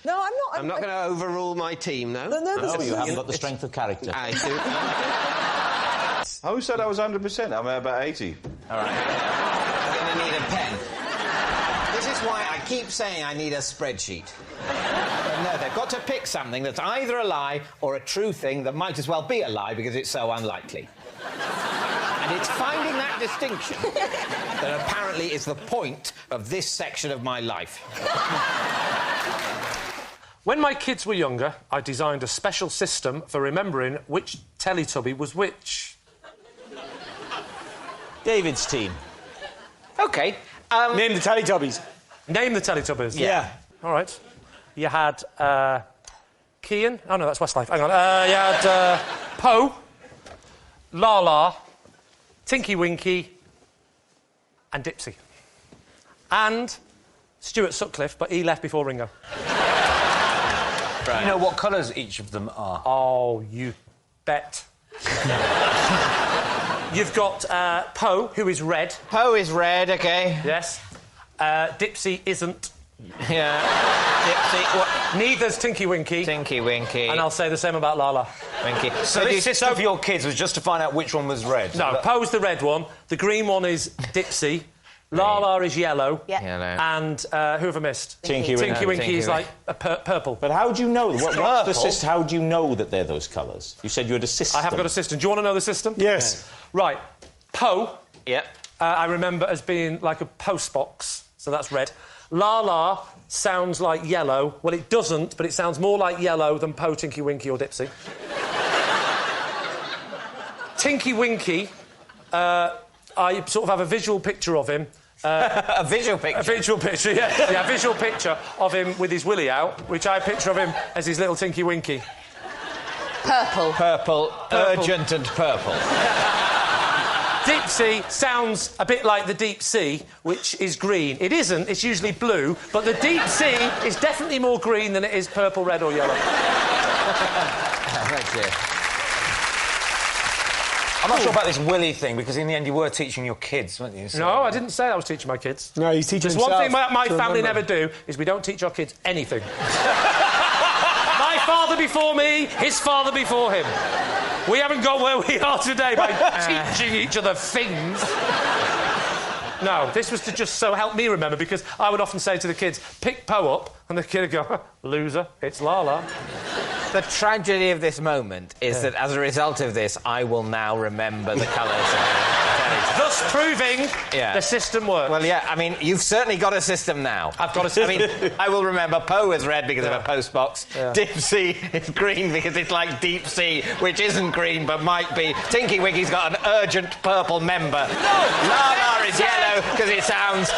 No, I'm not. I'm not going to overrule my team, no. No, you haven't got the strength of character. I do. Who said I was 100%? I'm about 80. All right. I'm going to need a pen. This is why I keep saying I need a spreadsheet. No, they've got to pick something that's either a lie or a true thing that might as well be a lie because it's so unlikely. And it's finding that distinction that apparently is the point of this section of my life. When my kids were younger, I designed a special system for remembering which Teletubby was which. David's team. OK. Name the Teletubbies. Name the Teletubbies? Yeah. All right. You had, Kian. Oh, no, that's Westlife. Hang on. You had, Poe, Lala, Tinky Winky and Dipsy. And Stuart Sutcliffe, but he left before Ringo. Right. You know what colours each of them are? Oh, you bet. You've got Poe, who is red. Poe is red, OK. Yes. Dipsy isn't. Yeah. Dipsy... What? Neither's Tinky Winky. Tinky Winky. And I'll say the same about Lala. Winky. So the system for your kids was just to find out which one was red? No, Poe's the red one. The green one is Dipsy. Lala is yellow. Yeah. Yellow. And who have I missed? Tinky Winky. Tinky Winky is like a purple. But how do you know? What's the system? How do you know that they're those colours? You said you had a system. I have got a system. Do you want to know the system? Yes. Right. Poe. Yep. I remember as being like a post box, so that's red. Lala sounds like yellow. Well, it doesn't, but it sounds more like yellow than Poe, Tinky Winky or Dipsy. Tinky Winky, I sort of have a visual picture of him. A visual picture? A visual picture, yeah. Yeah, a visual picture of him with his willy out, which I picture of him as his little Tinky Winky. Purple. Purple. Urgent and purple. Dipsy sounds a bit like the deep sea, which is green. It isn't, it's usually blue, but the deep sea is definitely more green than it is purple, red or yellow. That's it. I'm not sure about this Willy thing, because in the end you were teaching your kids, weren't you? So... No, I didn't say I was teaching my kids. No, he's teaching himself. There's one thing my family never do, is we don't teach our kids anything. My father before me, his father before him. We haven't got where we are today by teaching each other things. No, this was to just so help me remember, because I would often say to the kids, pick Poe up, and the kid would go, loser, it's Lala. The tragedy of this moment is that as a result of this, I will now remember the colours of the Teletubbies. Thus proving the system works. Well, yeah, I mean, you've certainly got a system now. I've got a system. I mean, I will remember Poe is red because of a post box. Yeah. Dipsy is green because it's like deep sea, which isn't green but might be. Tinky Winky's got an urgent purple member. No! Lala is yellow because it sounds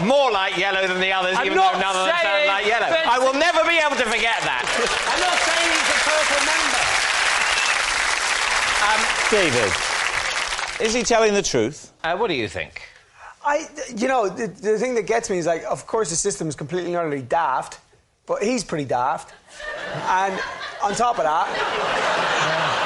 more like yellow than the others, even though none of them sound like yellow. I will never be able to forget that. I'm not saying he's a purple member. David, is he telling the truth? What do you think? You know, the thing that gets me is, like, of course the system is completely and utterly daft, but he's pretty daft. And on top of that,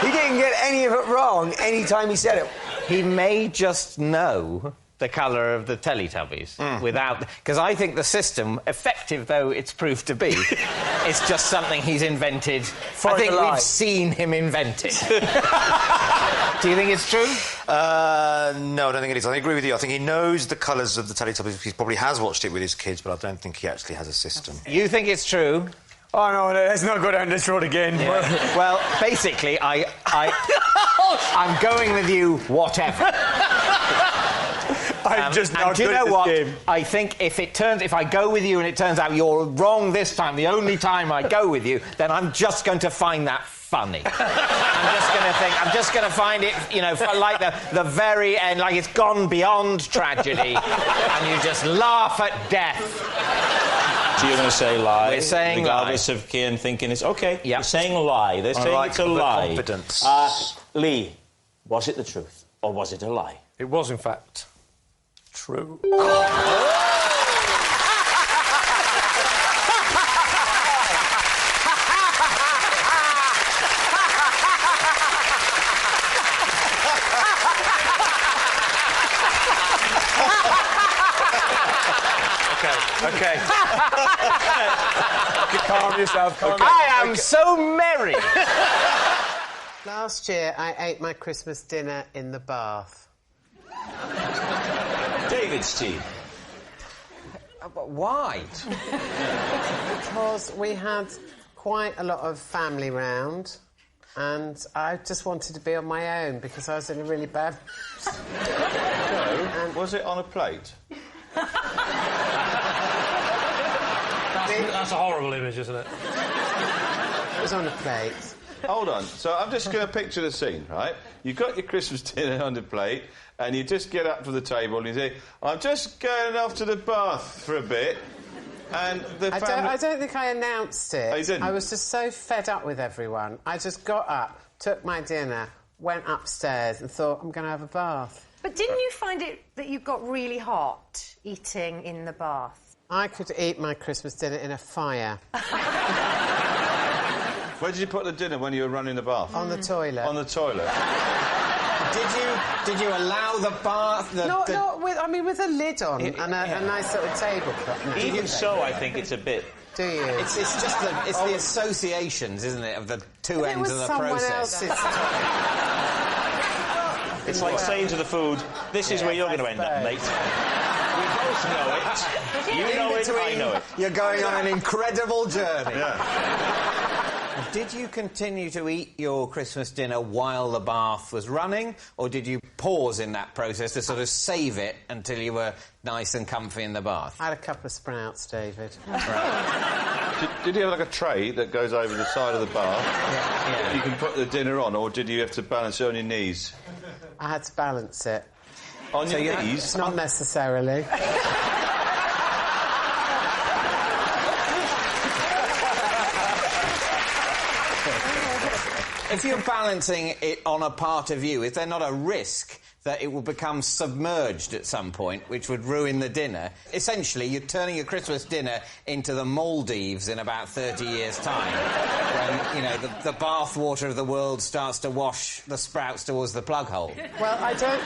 he didn't get any of it wrong any time he said it. He may just know the colour of the Teletubbies without... Because I think the system, effective though it's proved to be, is just something he's invented. I think we've seen him invent it. Do you think it's true? No, I don't think it is. I agree with you. I think he knows the colours of the Teletubbies. He probably has watched it with his kids, but I don't think he actually has a system. You think it's true? Oh, no, let's not go down this road again. Yeah. Well, basically, I'm going with you, whatever. I'm just not do you good know at what? this game. I think if I go with you and it turns out you're wrong this time, the only time I go with you, then I'm just going to find that funny. I'm just going to find it, you know, like the very end, like it's gone beyond tragedy, and you just laugh at death. So you're going to say lie? We're saying regardless of Kian thinking it's... OK, you're saying lie. They're saying it's a lie. Confidence. Lee, was it the truth, or was it a lie? It was, in fact, true. OK. Calm yourself, calm yourself. I am so merry. Last year, I ate my Christmas dinner in the bath. David's team. But why? Because we had quite a lot of family round, and I just wanted to be on my own because I was in a really bad... Joe, was it on a plate? That's a horrible image, isn't it? It was on a plate. Hold on. So I'm just going to picture the scene, right? You've got your Christmas dinner on the plate, and you just get up to the table and you say, I'm just going off to the bath for a bit. And the family... I don't think I announced it. Oh, you didn't? I was just so fed up with everyone. I just got up, took my dinner, went upstairs and thought, I'm going to have a bath. But didn't you find it that you got really hot eating in the bath? I could eat my Christmas dinner in a fire. Where did you put the dinner when you were running the bath? On the toilet. On the toilet. Did you allow the bath... with a lid on and a nice little tablecloth. No. Even so, I think it's a bit... Do you? It's just the associations, isn't it, of the two ends of the process. It's like saying to the food, this is where you're going to end up, mate. We both know it. You know it, I know it. You're going on an incredible journey. Yeah. Did you continue to eat your Christmas dinner while the bath was running, or did you pause in that process to sort of save it until you were nice and comfy in the bath? I had a couple of sprouts, David. Did you have like a tray that goes over the side of the bath? Yeah. You can put the dinner on, or did you have to balance it on your knees? I had to balance it. On your knees? Not necessarily. If you're balancing it on a part of you, is there not a risk that it will become submerged at some point, which would ruin the dinner? Essentially, you're turning your Christmas dinner into the Maldives in about 30 years' time, when, you know, the bath water of the world starts to wash the sprouts towards the plug hole. Well, I don't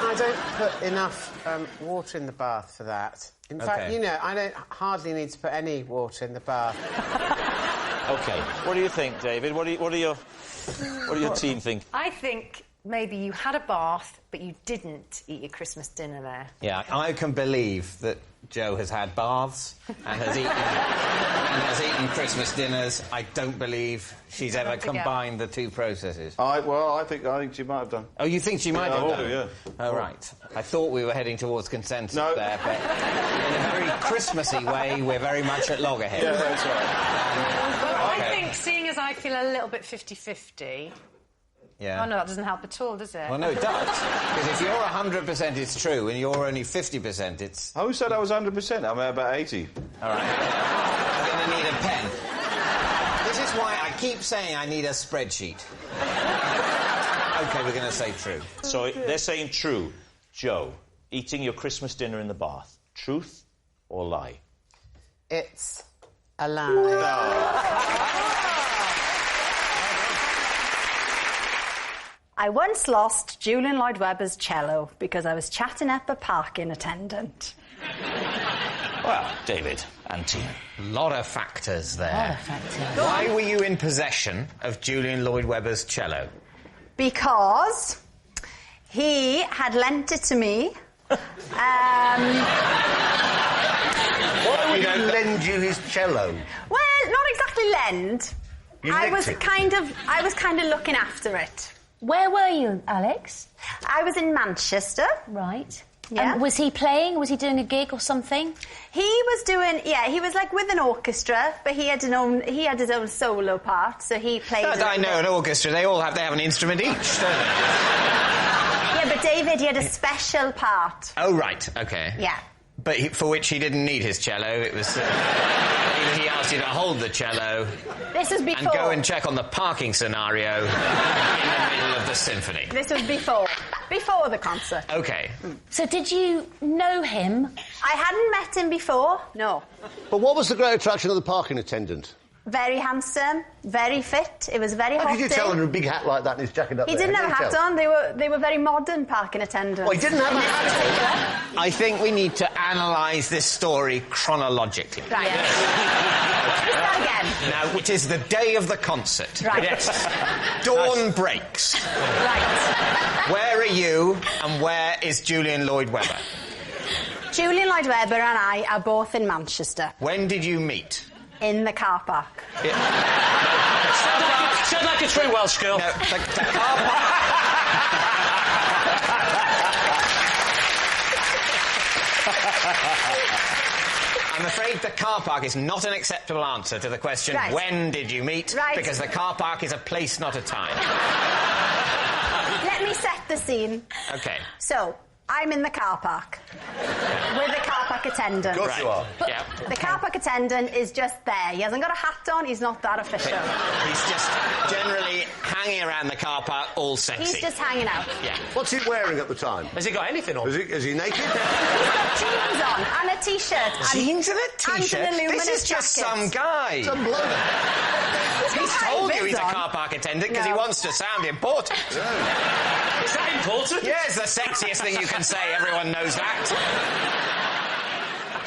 put enough water in the bath for that. In fact, you know, I don't hardly need to put any water in the bath. OK. What do you think, David? What do your team think? I think maybe you had a bath, but you didn't eat your Christmas dinner there. Yeah, I can believe that Joe has had baths and has eaten Christmas dinners. I don't believe she's ever combined the two processes. I think she might have done. Oh, you think she might have done? Yeah. Oh, right. I thought we were heading towards consensus there, but in a very Christmassy way, we're very much at loggerheads. Yeah, that's right. I think, seeing as I feel a little bit 50-50... Yeah. Oh, no, that doesn't help at all, does it? Well, no, it does. Because if you're 100% it's true and you're only 50% it's... Who said I was 100%? I'm about 80. All right. I'm going to need a pen. This is why I keep saying I need a spreadsheet. OK, we're going to say true. So they're saying true. Joe, eating your Christmas dinner in the bath. Truth or lie? It's a lie. I once lost Julian Lloyd-Webber's cello because I was chatting up a parking attendant. Well, David and team. A lot of factors there. Why were you in possession of Julian Lloyd-Webber's cello? Because he had lent it to me. Why would he lend you his cello? Well, not exactly lend. I was kind of looking after it. Where were you, Alex? I was in Manchester. Right. Yeah. And was he playing? Was he doing a gig or something? He was doing, he was like with an orchestra, but he had his own solo part, so he played. I know an orchestra. They have an instrument each, don't they? Yeah, but David, he had a special part. Oh right, okay. Yeah. But for which he didn't need his cello. It was he asked you to hold the cello. This was before. And go and check on the parking scenario in the middle of the symphony. This was before the concert. Okay. So did you know him? I hadn't met him before. No. But what was the great attraction of the parking attendant? Very handsome, very fit. It was very hot. How could you tell under a big hat like that and his jacket up He there? didn't have a hat on. They were very modern parking attendants. Oh, he didn't have a hat on? I think we need to analyse this story chronologically. Right. Let's start again. Now, it is the day of the concert. Right. Yes. Dawn breaks. Right. Where are you and where is Julian Lloyd-Webber? Julian Lloyd-Webber and I are both in Manchester. When did you meet? In the car park. Said like a true Welsh girl. No, the car park... I'm afraid the car park is not an acceptable answer to the question, right. When did you meet? Right. Because the car park is a place, not a time. Let me set the scene. OK. So, I'm in the car park with the car park attendant. Of course you are. Yeah. The car park attendant is just there. He hasn't got a hat on. He's not that official. He's just generally hanging around the car park, all sexy. He's just hanging out. Yeah. What's he wearing at the time? Has he got anything on? Is he naked? He's got jeans on and a T-shirt. Jeans and a T-shirt? And an illuminous This is just jacket. some guy. Some bloke. He's told you he's a on. car park attendant because he No. wants to sound important. Is that important? Yeah, it's the sexiest thing you can say. Everyone knows that.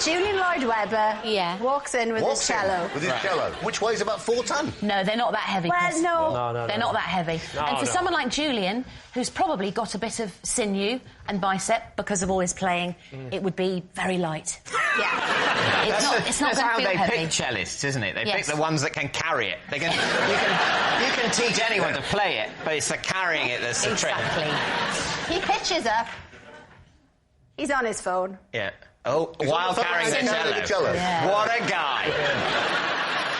Julian Lloyd-Webber walks in with his cello. With his cello. Which weighs about 4 ton. No, they're not that heavy, Well, Chris. no. They're not that heavy. And for someone like Julian, who's probably got a bit of sinew and bicep because of all his playing, it would be very light. Yeah. It's not That's going how to feel they heavy. pick cellists, isn't it? They Yes. pick the ones that can carry it. You can teach anyone to play it, but it's the carrying it that's the trick. Exactly. He pitches up. He's on his phone. Yeah. Oh, He's while on the phone carrying the and carrying cello. the cello. Yeah. What a guy.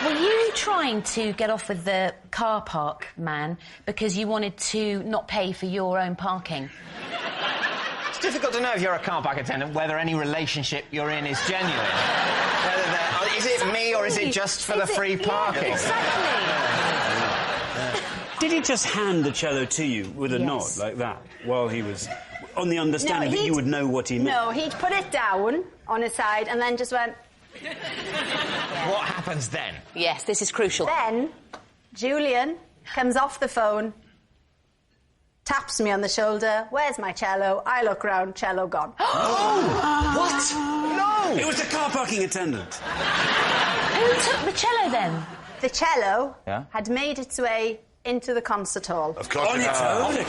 Were you trying to get off with the car park man because you wanted to not pay for your own parking? It's difficult to know if you're a car park attendant whether any relationship you're in is genuine. Whether is it me or is it just for the free parking? Exactly. Did he just hand the cello to you with a nod like that while he was on the understanding that you would know what he meant? No, he'd put it down on his side and then just went... What happens then? Yes, this is crucial. Then, Julian comes off the phone, taps me on the shoulder, where's my cello? I look round, cello gone. What? No! It was the car parking attendant. Who took the cello then? The cello had made its way into the concert hall. Of course On it its has. own. The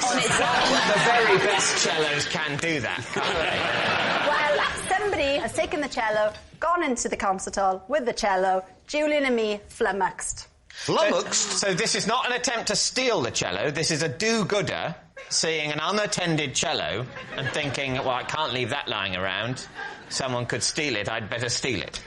very best cellos can do that, can't they? Well, somebody has taken the cello, gone into the concert hall with the cello, Julian and me flummoxed. Flummoxed? So this is not an attempt to steal the cello, this is a do-gooder seeing an unattended cello and thinking, well, I can't leave that lying around. Someone could steal it, I'd better steal it.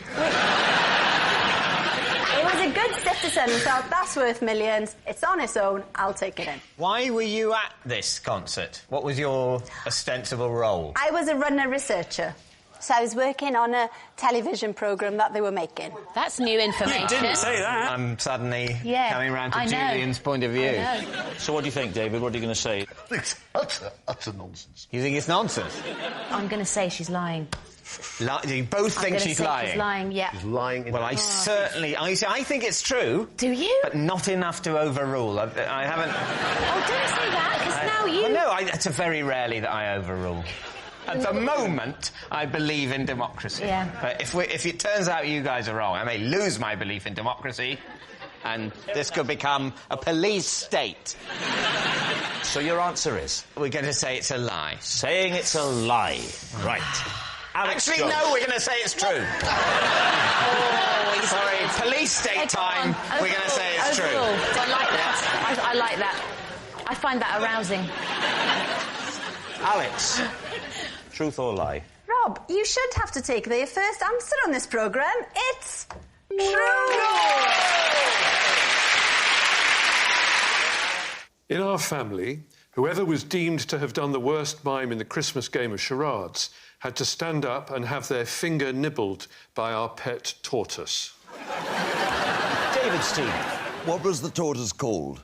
It was a good citizen who thought, that's worth millions, it's on its own, I'll take it in. Why were you at this concert? What was your ostensible role? I was a runner researcher. So I was working on a television programme that they were making. That's new information. You didn't say that. I'm suddenly Yeah, coming round to I know. Julian's point of view. I know. So what do you think, David? What are you going to say? It's utter nonsense. You think it's nonsense? I'm going to say she's lying. You both think she's lying? She's lying, yeah. He's lying. Well, I certainly... I think it's true. Do you? But not enough to overrule. I haven't... Oh, don't say that, because now you... Well, no, it's very rarely that I overrule. At the moment, I believe in democracy. Yeah. But if it turns out you guys are wrong, I may lose my belief in democracy, and this could become a police state. So your answer is? We're going to say it's a lie. Saying it's a lie. Right. Alex Actually, Jones. no, we're going to say it's true. Sorry, police state time, we're going to say it's true. Overruled. I like that. I like that. I find that arousing. Alex, truth or lie? Rob, you should have to take the first answer on this programme. It's true! In our family, whoever was deemed to have done the worst mime in the Christmas game of charades had to stand up and have their finger nibbled by our pet tortoise. David Steen. What was the tortoise called?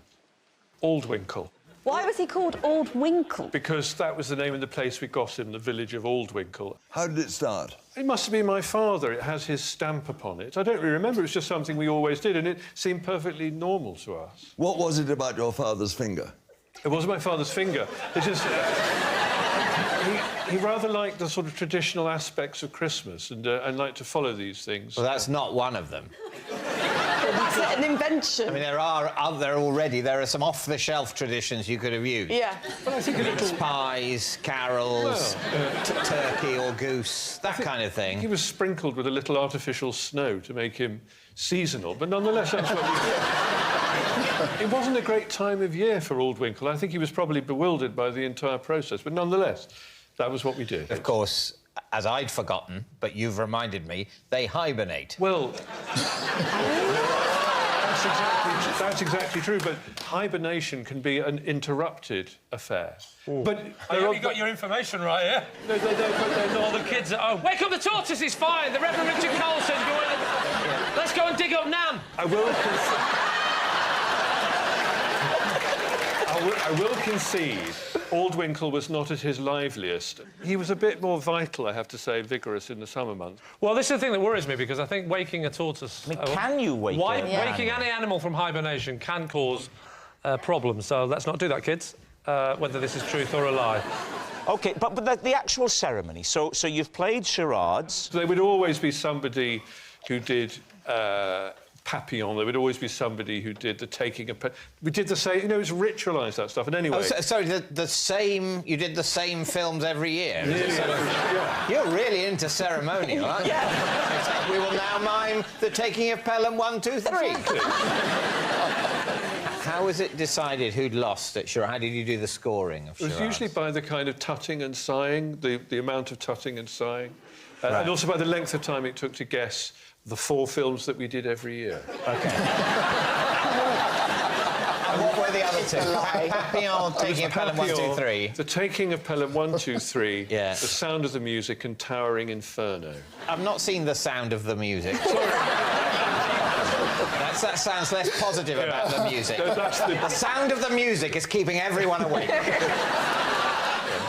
Aldwinkle. Why was he called Aldwinkle? Because that was the name of the place we got him, the village of Aldwinkle. How did it start? It must have been my father. It has his stamp upon it. I don't really remember. It was just something we always did, and it seemed perfectly normal to us. What was it about your father's finger? It wasn't my father's finger. It just... he rather liked the sort of traditional aspects of Christmas and liked to follow these things. Well, that's not one of them. That's it an invention? I mean, there are some off-the-shelf traditions you could have used. Yeah. But I think mince pies, carols, turkey or goose, that kind of thing. He was sprinkled with a little artificial snow to make him seasonal, but nonetheless, that's what we did. It wasn't a great time of year for Old Winkle. I think he was probably bewildered by the entire process, but nonetheless, that was what we did. Of course, as I'd forgotten, but you've reminded me, they hibernate. Well... That's exactly true, but hibernation can be an interrupted affair. Ooh. But you got your information right here. All the kids at home. Wake up the tortoise, is fine. The Reverend Richard Cole says go in. Let's go and dig up Nan. I will concede Old Winkle was not at his liveliest. He was a bit more vital, I have to say, vigorous in the summer months. Well, this is the thing that worries me, because I think waking a tortoise... I mean, can you wake Waking any animal from hibernation can cause problems, so let's not do that, kids, whether this is truth or a lie. OK, but the actual ceremony, so you've played charades... There would always be somebody who did... Papillon, there would always be somebody who did the taking of... We did the same... You know, it's ritualised, that stuff. And anyway... Oh, sorry, the same... You did the same films every year? Yeah. You're really into ceremonial, aren't you? Yeah. We will now mime the taking of Pelham 1, 2, 3. Exactly. How was it decided who'd lost at charades? How did you do the scoring of charades? It was usually by the kind of tutting and sighing, the amount of tutting and sighing. And also by the length of time it took to guess the 4 films that we did every year. OK. And what were the other 2? Papillon, Taking of Pelham 1, 2, 3. The Taking of Pelham 1, 2, 3. Yeah. The Sound of the Music and Towering Inferno. I've not seen The Sound of the Music. That sounds less positive about the music. The sound of the music is keeping everyone awake.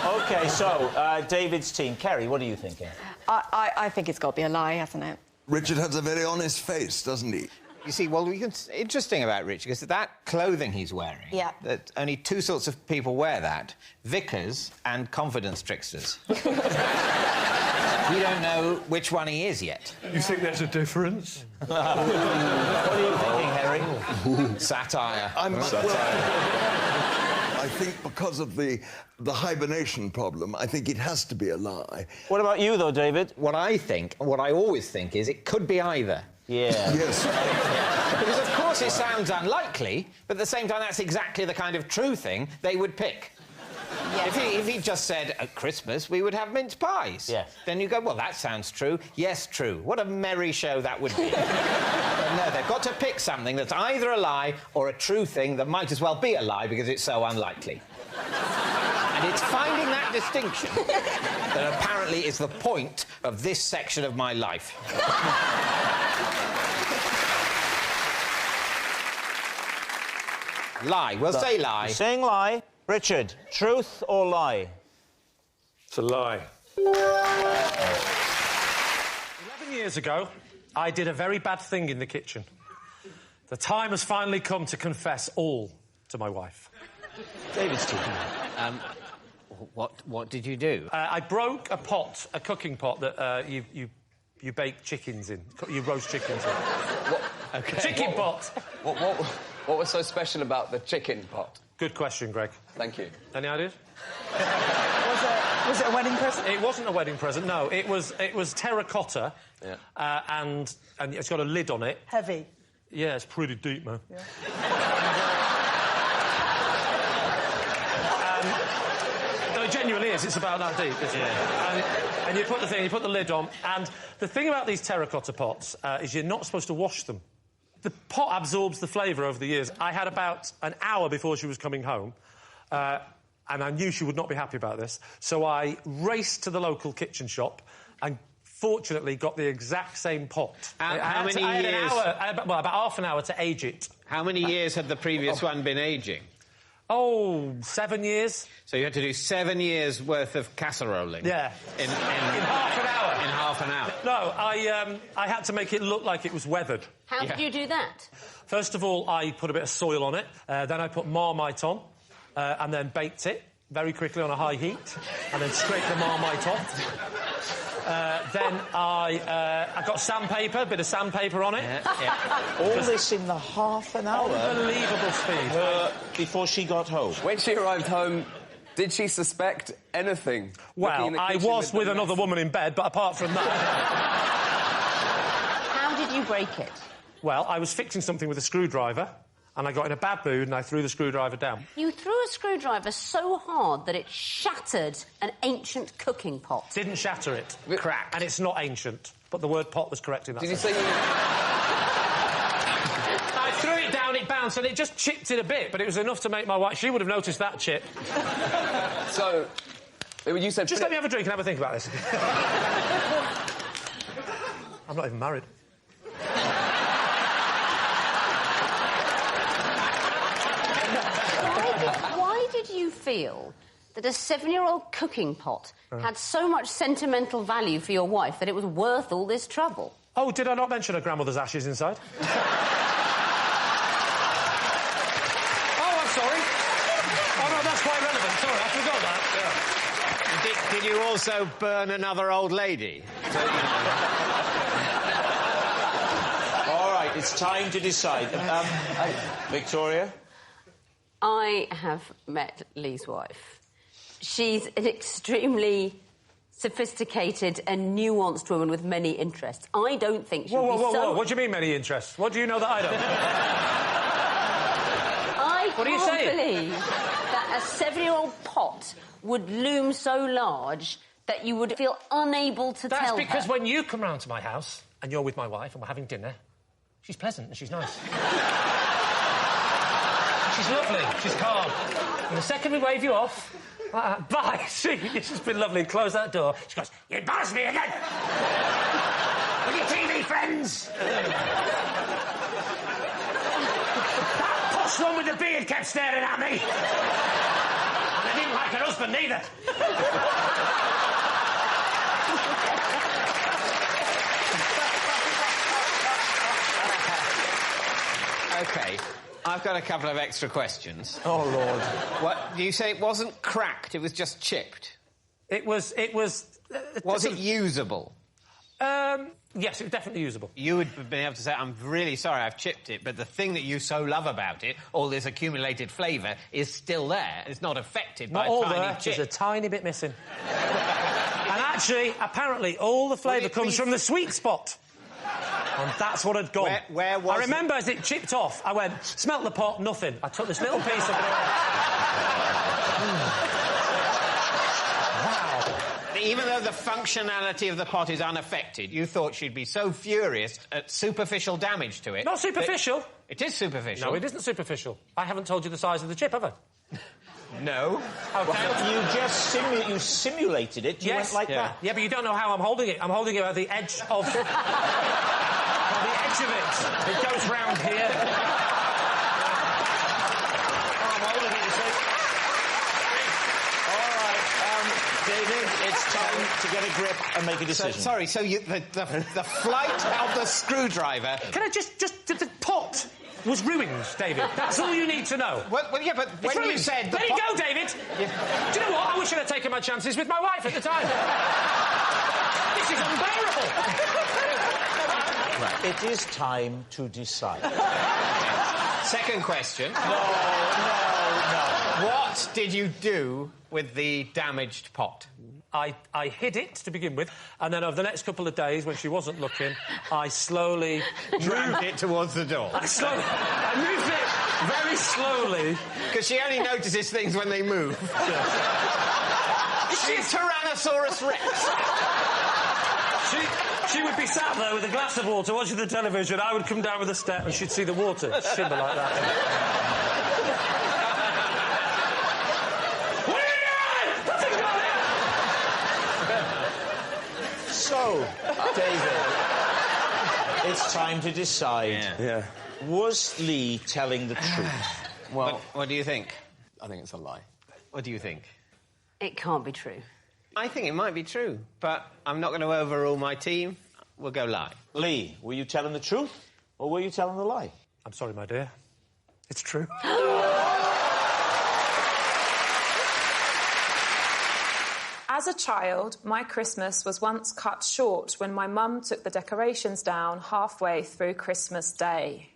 OK, so, David's team. Kerry, what are you thinking? I think it's got to be a lie, hasn't it? Richard has a very honest face, doesn't he? You see, well, interesting about Richard, because that clothing he's wearing... Yeah. That only 2 sorts of people wear that. Vicars and confidence tricksters. We don't know which one he is yet. You think there's a difference? What are you thinking, Harry? Satire. I think because of the hibernation problem, I think it has to be a lie. What about you, though, David? What I always think is it could be either. Yeah. Yes. Because, of course, it sounds unlikely, but at the same time, that's exactly the kind of true thing they would pick. Yes. If he just said, at Christmas, we would have mince pies. Yes. Then you go, well, that sounds true. Yes, true. What a merry show that would be. No, they've got to pick something that's either a lie or a true thing that might as well be a lie because it's so unlikely. And it's finding that distinction that apparently is the point of this section of my life. Lie. We'll say lie. You're saying lie. Richard, truth or lie? It's a lie. 11 years ago, I did a very bad thing in the kitchen. The time has finally come to confess all to my wife. David's talking. What did you do? I broke a pot, a cooking pot that you bake chickens in. You roast chickens in. Okay. Chicken pot. What was so special about the chicken pot? Good question, Greg. Thank you. Any ideas? Was it a wedding present? It wasn't a wedding present. No, it was terracotta. Yeah. And it's got a lid on it. Heavy. Yeah, it's pretty deep, man. Yeah. No, it genuinely is. It's about that deep, isn't it? And you put the lid on. And the thing about these terracotta pots is you're not supposed to wash them. The pot absorbs the flavour over the years. I had about an hour before she was coming home, and I knew she would not be happy about this, so I raced to the local kitchen shop and fortunately got the exact same pot. How many years? About half an hour to age it. How many years had the previous one been aging? Oh, 7 years. So you had to do 7 years' worth of casseroling? Yeah. In half an hour. In half an hour? No, I had to make it look like it was weathered. How did you do that? First of all, I put a bit of soil on it. Then I put Marmite on, and then baked it very quickly on a high heat, and then scraped the Marmite off. Then I got sandpaper, a bit of sandpaper on it. All this in the half an hour? Unbelievable speed. Before she got home. When she arrived home, did she suspect anything? Well, I was with another woman in bed, but apart from that... How did you break it? Well, I was fixing something with a screwdriver, and I got in a bad mood, and I threw the screwdriver down. You threw a screwdriver so hard that it shattered an ancient cooking pot. Didn't shatter it. Cracked. And it's not ancient, but the word pot was correct in that Did you sense. say you... I threw it down, it bounced, and it just chipped it a bit, but it was enough to make my wife... She would have noticed that chip. So, you said... Just let me have a drink and have a think about this. I'm not even married. Why did you feel that a 7-year-old cooking pot had so much sentimental value for your wife that it was worth all this trouble? Oh, did I not mention her grandmother's ashes inside? Oh, I'm sorry. Oh, no, that's quite relevant. Sorry, I forgot that. Yeah. Did you also burn another old lady? All right, it's time to decide. Victoria? I have met Lee's wife. She's an extremely sophisticated and nuanced woman with many interests. I don't think she'll be so... Whoa. What do you mean, many interests? What do you know that I don't? I What are you can't saying? believe that a 7-year-old pot would loom so large that you would feel unable to tell That's because her. when you come round to my house and you're with my wife and we're having dinner, she's pleasant and she's nice. She's lovely, she's calm. And the second we wave you off, bye, see, this has been lovely, close that door. She goes, you embarrass me again! With your TV friends! That posh one with the beard kept staring at me! And I didn't like her husband either. OK, I've got a couple of extra questions. Oh, Lord. What, you say it wasn't cracked, it was just chipped? It was... Was it usable? Yes, it was definitely usable. You would have been able to say, I'm really sorry I've chipped it, but the thing that you so love about it, all this accumulated flavour, is still there. It's not affected by a tiny chip. There's a tiny bit missing. And actually, apparently, all the flavour comes from the sweet spot. And that's what had gone. Where was I remember as it chipped off, I went, smelt the pot, nothing. I took this little piece of it. Even though the functionality of the pot is unaffected, you thought she'd be so furious at superficial damage to it... Not superficial. It is superficial. No, it isn't superficial. I haven't told you the size of the chip, have I? No. OK. Well, you just simulated it. You went like that. Yeah, but you don't know how I'm holding it. I'm holding it at the edge of... the edge of it. It goes round here. I'm holding it, you see. All right, David, it's time to get a grip and make a decision. So the flight of the screwdriver... Can I just the pot was ruined, David. That's all you need to know. Well, yeah, but when you said... There you go, David! Yeah. Do you know what? I wish I'd have taken my chances with my wife at the time. This is unbearable! Right. It is time to decide. Second question. No. What did you do with the damaged pot? I hid it to begin with, and then over the next couple of days, when she wasn't looking, I slowly dragged it towards the door. I moved it very slowly. Because she only notices things when they move. She's Tyrannosaurus Rex. She would be sat there with a glass of water watching the television. I would come down with a step and she'd see the water shimmer like that. So, David, it's time to decide. Yeah. Was Lee telling the truth? Well, what do you think? I think it's a lie. What do you think? It can't be true. I think it might be true, but I'm not going to overrule my team. We'll go lie. Lee, were you telling the truth or were you telling the lie? I'm sorry, my dear. It's true. As a child, my Christmas was once cut short when my mum took the decorations down halfway through Christmas Day.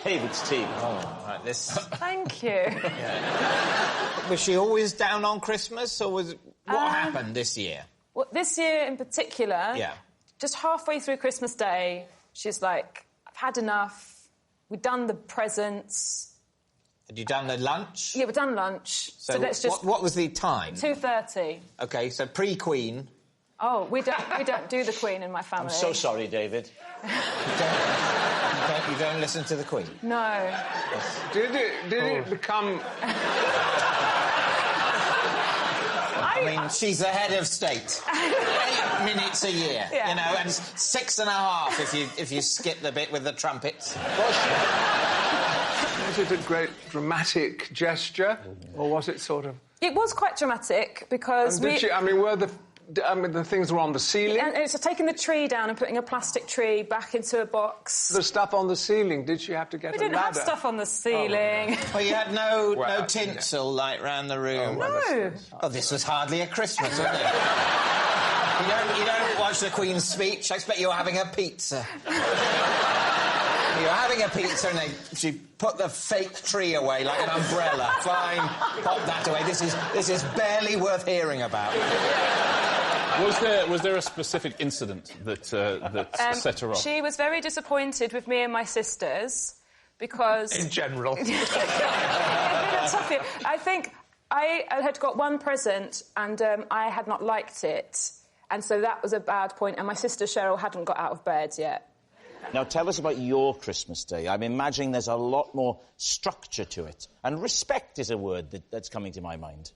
David's team. Oh, right, this... Thank you. Was she always down on Christmas, or was... What happened this year? Well, this year in particular... Yeah. Just halfway through Christmas Day, she's like, I've had enough. We've done the presents. Had you done the lunch? Yeah, we've done lunch. So let's just... What was the time? 2:30. OK, so pre-Queen. Oh, we don't do the Queen in my family. I'm so sorry, David. You don't listen to the Queen? No. Did it become... I mean, she's the head of state. 8 minutes a year, Yeah. you know, and 6.5 if you skip the bit with the trumpets. Was it a great dramatic gesture, or was it sort of... It was quite dramatic, because were the things were on the ceiling? And it's taking the tree down and putting a plastic tree back into a box. The stuff on the ceiling, did she have to get We a didn't have ladder? stuff on the ceiling. Well, you had no tinsel, like, round the room. No. Oh, this was hardly a Christmas, wasn't it? You don't watch the Queen's speech. I expect you were having a pizza. You're having a pizza and she put the fake tree away like an umbrella. Fine, pop that away. This is barely worth hearing about. Was there a specific incident that set her off? She was very disappointed with me and my sisters because... In general. I think I had got one present and I had not liked it, and so that was a bad point, and my sister Cheryl hadn't got out of bed yet. Now, tell us about your Christmas Day. I'm imagining there's a lot more structure to it. And respect is a word that's coming to my mind.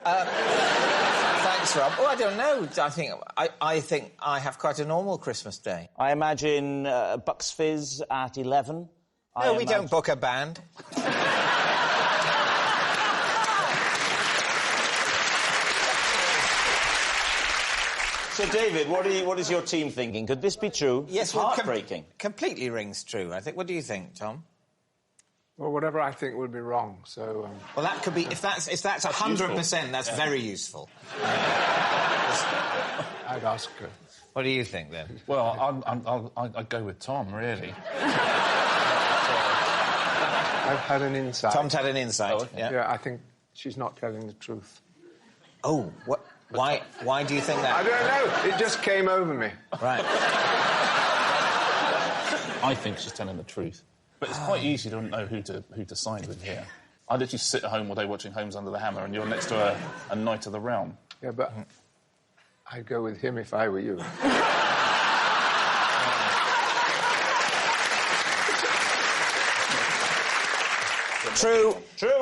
Thanks, Rob. Oh, I don't know. I think I have quite a normal Christmas Day. I imagine Bucks Fizz at 11. No, we don't book a band. So, David, what is your team thinking? Could this be true? Yes, it's heartbreaking. Completely rings true, I think. What do you think, Tom? Well, whatever I think would be wrong, so... Well, that could be... If that's 100%, that's very useful. I'd ask her. What do you think, then? Well, I'd go with Tom, really. I've had an insight. Tom's had an insight, Yeah, I think she's not telling the truth. Oh, what... Why do you think that? I don't know. It just came over me. Right. I think she's telling the truth. But it's quite easy to know who to side with here. I literally sit at home all day watching Homes Under the Hammer, and you're next to a Knight of the Realm. Yeah, but I'd go with him if I were you. True,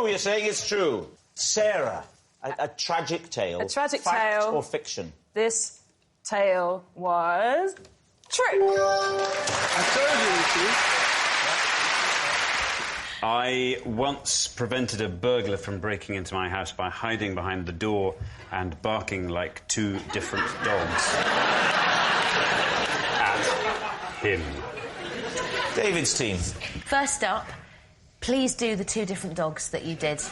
you're saying it's true. Sarah, a tragic tale. A tragic Fact tale. or fiction? This tale was true. I told you, I once prevented a burglar from breaking into my house by hiding behind the door and barking like 2 different dogs at him. David's team. First up, please do the 2 different dogs that you did.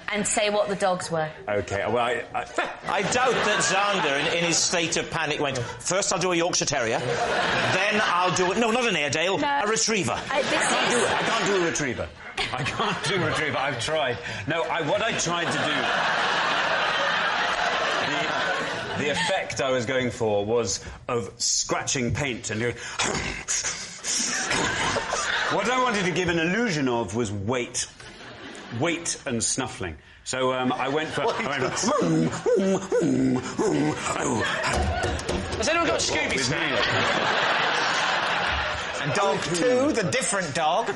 And say what the dogs were. OK, well, I doubt that Xander, in his state of panic, went, first I'll do a Yorkshire Terrier, then I'll do... No, not an Airedale, no. A Retriever. I can't do a retriever. I can't do a retriever. I've tried. No, what I tried to do... The effect I was going for was of scratching paint and doing... What I wanted to give an illusion of was weight and snuffling. So I went for... Has anyone got Scooby Snacks? And dog 2, the different dog.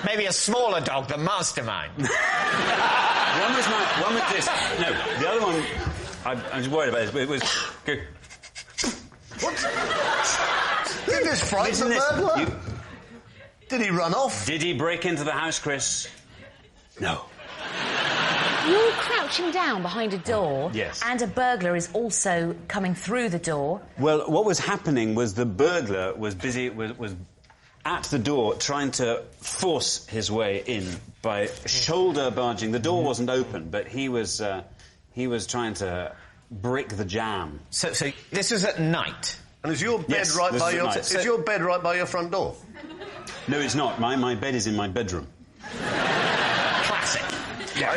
Maybe a smaller dog, the mastermind. One was this. No, the other one... I'm just worried about this. It was... What? Did this frighten the burglar? Did he run off? Did he break into the house, Chris? No. You're crouching down behind a door. Yes. And a burglar is also coming through the door. Well, what was happening was the burglar was busy... was at the door trying to force his way in by shoulder barging. The door wasn't open, but he was He was trying to brick the jam. So this was at night? And is your bed right by your... Is your bed right by your front door? No, it's not. My bed is in my bedroom. Classic. Yeah.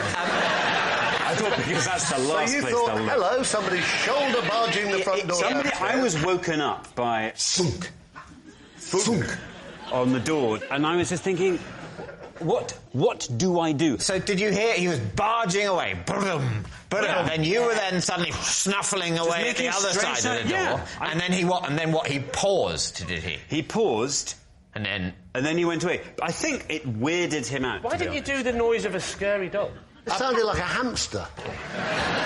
I thought because that's the last so you place thought, they'll look. hello, somebody's shoulder barging the front door. I was woken up by thunk, thunk on the door, and I was just thinking, what do I do? So did you hear he was barging away? Brum, brum, and you were then suddenly snuffling away at the other side of the door. And then he what? And then what? He paused, did he? He paused. And then he went away. I think it weirded him out. Why didn't you do the noise of a scary dog? It sounded like a hamster.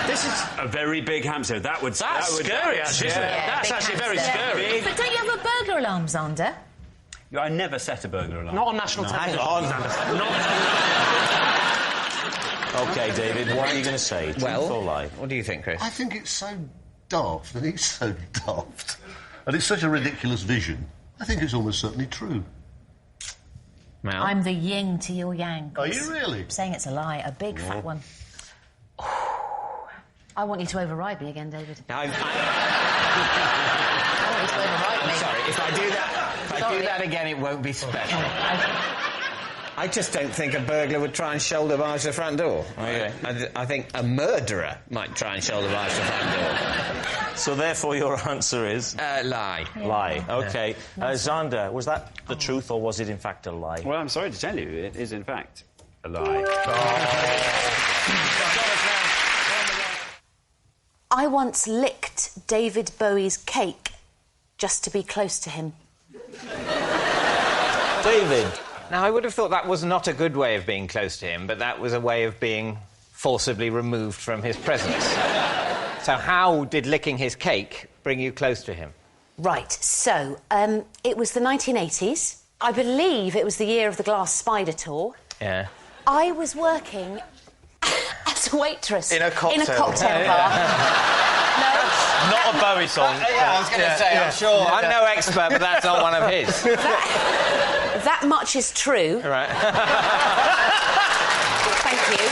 This is a very big hamster. That would scary, actually. That's actually very scary. But don't you have a burglar alarm, Xander? I never set a burglar alarm. Not on national television. OK, David, what are you going to say? Truth or lie? What do you think, Chris? I think it's so daft, and he's so daft. And it's such a ridiculous vision. I think it's almost certainly true. Mel? I'm the yin to your yang. Are you really? I'm saying it's a lie, a big fat one. I want you to override me again, David. I want you to override me. Sorry, if I do that again, it won't be special. I just don't think a burglar would try and shoulder barge the front door. Okay. I think a murderer might try and shoulder barge the front door. So therefore your answer is? Lie. Lie, OK. Xander, was that the truth or was it in fact a lie? Well, I'm sorry to tell you, it is in fact a lie. I once licked David Bowie's cake just to be close to him. David? Now, I would have thought that was not a good way of being close to him, but that was a way of being forcibly removed from his presence. So how did licking his cake bring you close to him? Right, so, it was the 1980s. I believe it was the year of the Glass Spider tour. Yeah. I was working as a waitress. In a cocktail bar. Not a Bowie song. Yeah, I was going to say, I'm sure. I'm no expert, but that's not one of his. That much is true. Right. Thank you.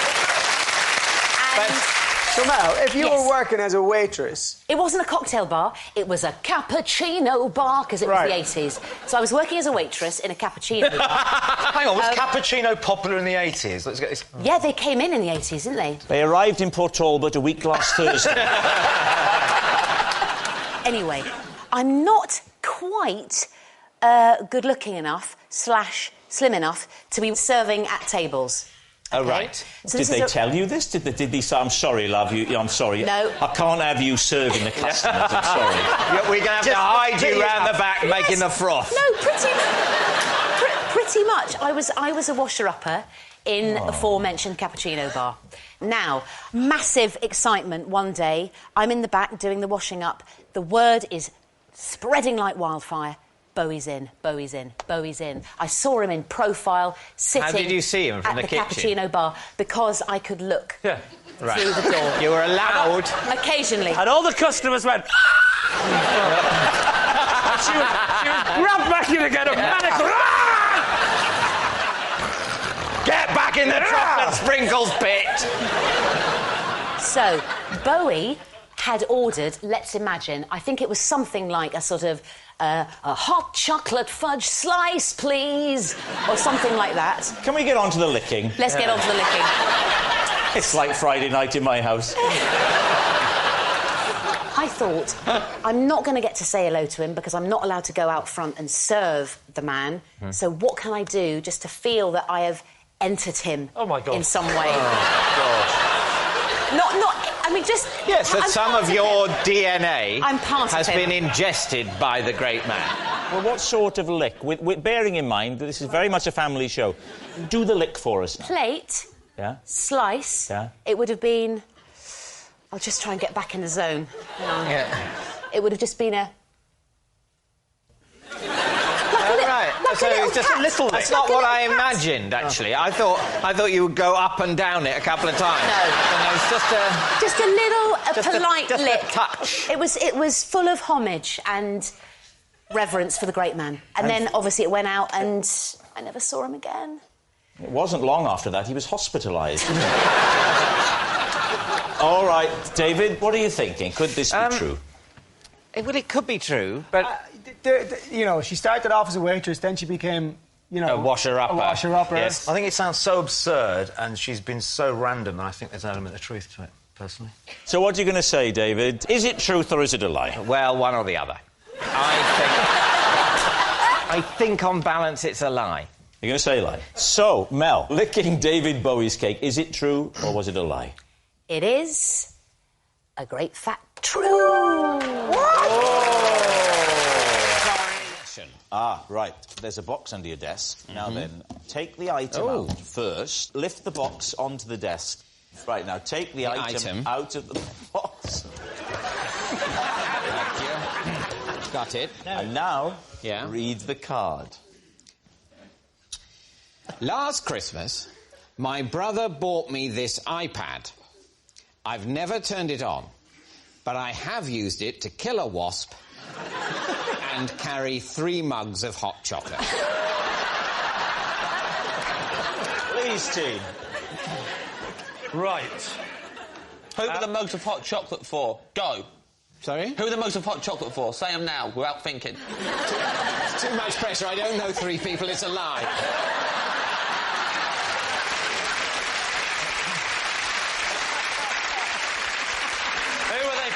So, Mel, if you were working as a waitress... It wasn't a cocktail bar, it was a cappuccino bar, because it was the 80s. So I was working as a waitress in a cappuccino bar. Hang on, was cappuccino popular in the 80s? Let's get this... Yeah, they came in the 80s, didn't they? They arrived in Port Talbot a week last Thursday. Anyway, I'm not quite good-looking enough / slim enough to be serving at tables. Oh, right. So did they tell you this? Did they say, I'm sorry, love, I'm sorry. No. I can't have you serving the customers, I'm sorry. We're going to have to hide you round the back making the froth. No, pretty much. I was a washer-upper in the aforementioned cappuccino bar. Now, massive excitement one day. I'm in the back doing the washing up. The word is spreading like wildfire. Bowie's in, Bowie's in, Bowie's in. I saw him in profile, sitting How did you see him from the kitchen? cappuccino bar, because I could look right. through the door. You were allowed... Occasionally. And all the customers went... and she was grabbed back in again, a manic... Get back in the chocolate sprinkles pit! So, Bowie had ordered, let's imagine, I think it was something like a sort of... a hot chocolate fudge slice, please, or something like that. Can we get on to the licking? Let's get on to the licking. It's like Friday night in my house. I thought, I'm not going to get to say hello to him because I'm not allowed to go out front and serve the man. So what can I do just to feel that I have entered him in some way? I mean, just... Yes, that some of your DNA has been ingested by the great man. Well, what sort of lick? With bearing in mind that this is very much a family show, do the lick for us now. Plate, slice, it would have been... I'll just try and get back in the zone. It would have just been a... So it's just a little. That's not what I imagined. Actually, I thought you would go up and down it a couple of times. No, it's just a little polite just lick. A touch. It was full of homage and reverence for the great man. And then obviously it went out, and I never saw him again. It wasn't long after that he was hospitalised. All right, David, what are you thinking? Could this be true? Well, it could be true, but... you know, she started off as a waitress, then she became, you know... A washer-upper. A washer-upper. Yes. I think it sounds so absurd, and she's been so random, I think there's an element of truth to it, personally. So what are you going to say, David? Is it truth or is it a lie? Well, one or the other. I think on balance it's a lie. You're going to say a lie. So, Mel, licking David Bowie's cake, is it true or was it a lie? It is a great fat true. Ah, right. There's a box under your desk. Now then, take the item out first. Lift the box onto the desk. Right, now take the item out of the box. Thank you. Got it. And now, read the card. Last Christmas, my brother bought me this iPad. I've never turned it on, but I have used it to kill a wasp and carry 3 mugs of hot chocolate. Please, team. Right. Who were the mugs of hot chocolate for? Go. Sorry? Who were the mugs of hot chocolate for? Say them now, without thinking. It's too much pressure. I don't know 3 people. It's a lie.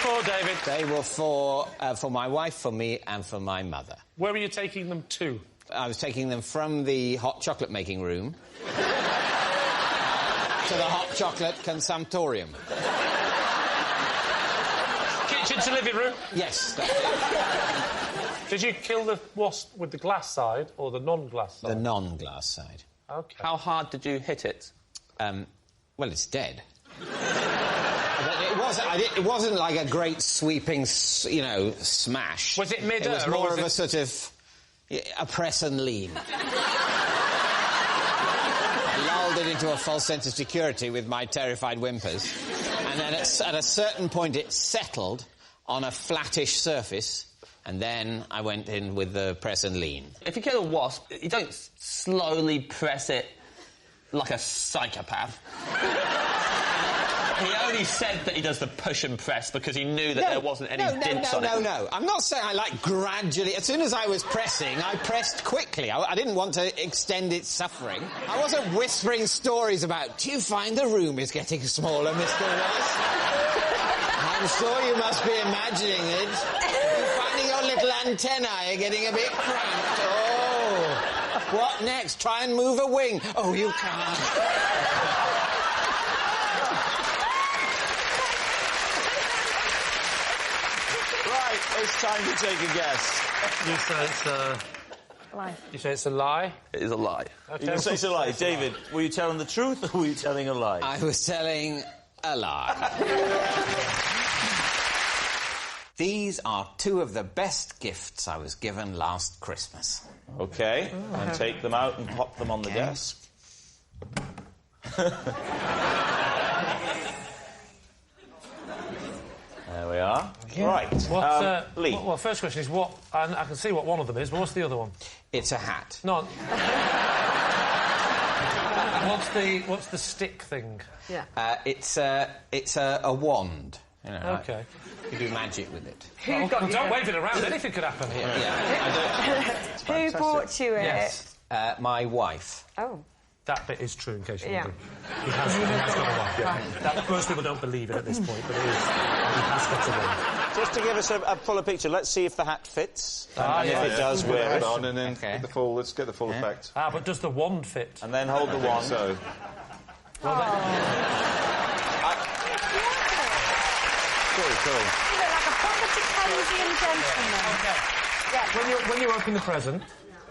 For David? They were for my wife, for me, and for my mother. Where were you taking them to? I was taking them from the hot chocolate making room to the hot chocolate consumptorium. Kitchen to living room? Yes. Did you kill the wasp with the glass side or the non-glass side? The non-glass side. OK. How hard did you hit it? Well, it's dead. It wasn't like a great sweeping, you know, smash. Was it mid-air? It was more of a sort of a press and lean. I lulled it into a false sense of security with my terrified whimpers, and then at a certain point it settled on a flattish surface, and then I went in with the press and lean. If you kill a wasp, you don't slowly press it like a psychopath. He only said that he does the push and press because he knew that there wasn't any dints on it. No. I'm not saying I like gradually. As soon as I was pressing, I pressed quickly. I didn't want to extend its suffering. I wasn't whispering stories about, do you find the room is getting smaller, Mr. Ross? I'm sure you must be imagining it. You're finding your little antennae are getting a bit cramped. Oh, what next? Try and move a wing. Oh, you can't. It's time to take a guess. You say it's a lie. You say it's a lie? It is a lie. Okay. You say it's a lie. David, were you telling the truth or were you telling a lie? I was telling a lie. These are 2 of the best gifts I was given last Christmas. OK. And take them out and pop them on the desk. There we are. Yeah. Right. Lee. Well, first question is what... And I can see what one of them is, but what's the other one? It's a hat. No. What's the stick thing? Yeah. It's a wand. You know, OK. You do magic with it. Don't wave it around. Anything could happen here. Who bought you it? Yes. My wife. Oh. That bit is true, in case you're wondering. He has got a wife. Yeah. Most people don't believe it at this point, but it is. He has got a wife. Just to give us a fuller picture, let's see if the hat fits. And if it does, wear it on, and then let's get the full effect. Ah, but does the wand fit? And then hold the wand. So. Well, Cool. You look like a proper Dickensian gentleman. Yeah. When you open the present,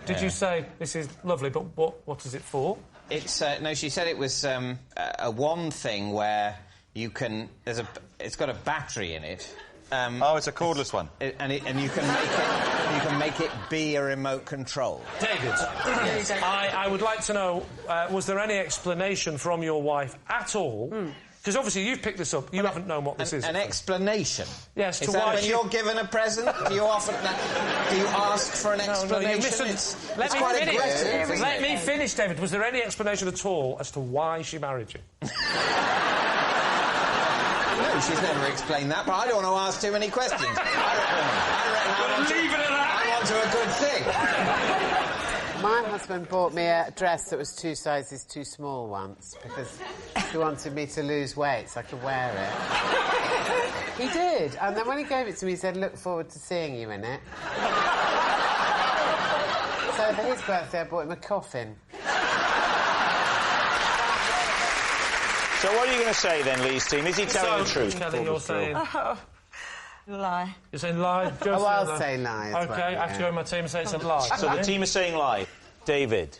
did you say, this is lovely, but what is it for? It's, no, she said it was a wand thing where you can... It's got a battery in it. It's a cordless one. And you can make it be a remote control. David, I would like to know, was there any explanation from your wife at all? Because obviously you've picked this up, you haven't known what this is. An explanation? Yes, to why... When you're given a present, do you ask for an explanation? Let me quite finish. aggressive. Let me finish, David. Was there any explanation at all as to why she married you? No, she's never explained that, but I don't want to ask too many questions. I reckon leave it at that. I'm onto a good thing. My husband bought me a dress that was 2 sizes too small once because he wanted me to lose weight so I could wear it. He did, and then when he gave it to me, he said, "Look forward to seeing you in it." So for his birthday, I bought him a coffin. So what are you going to say then, Lee's team? Is he telling the truth? Kelly, you're saying... Lie. You're saying lie? Oh, I'll say lie as well, OK, I have to go with my team and say it's a lie. So the team is saying lie. David,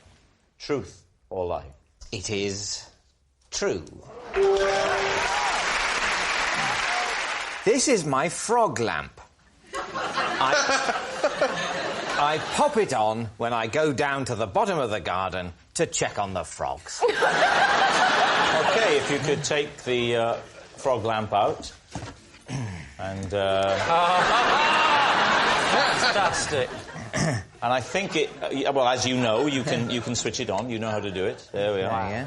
truth or lie? It is true. This is my frog lamp. I pop it on when I go down to the bottom of the garden to check on the frogs. OK, if you could take the frog lamp out. And, Fantastic. And I think it... well, as you know, you can switch it on. You know how to do it. There we are. Yeah.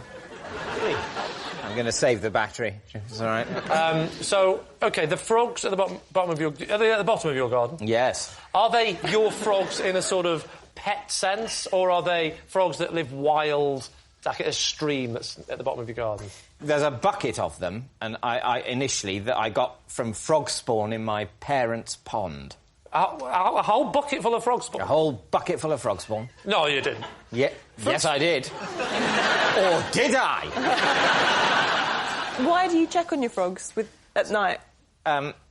I'm going to save the battery. It's all right. So, OK, the frogs at the bottom of your... Are they at the bottom of your garden? Yes. Are they your frogs in a sort of pet sense, or are they frogs that live wild, like at a stream that's at the bottom of your garden? There's a bucket of them, and I initially that I got from frog spawn in my parents' pond. A whole bucket full of frog spawn? A whole bucket full of frog spawn. No, you didn't. Yeah. Yes, I did. Or did I? Why do you check on your frogs at night?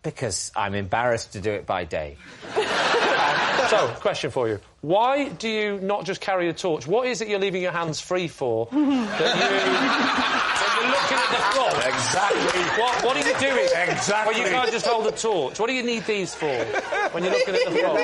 Because I'm embarrassed to do it by day. So, question for you. Why do you not just carry a torch? What is it you're leaving your hands free for? That you're looking at the frog? Exactly. What are you doing? Exactly. Well, you can't just hold a torch. What do you need these for when you're looking at the frog? No,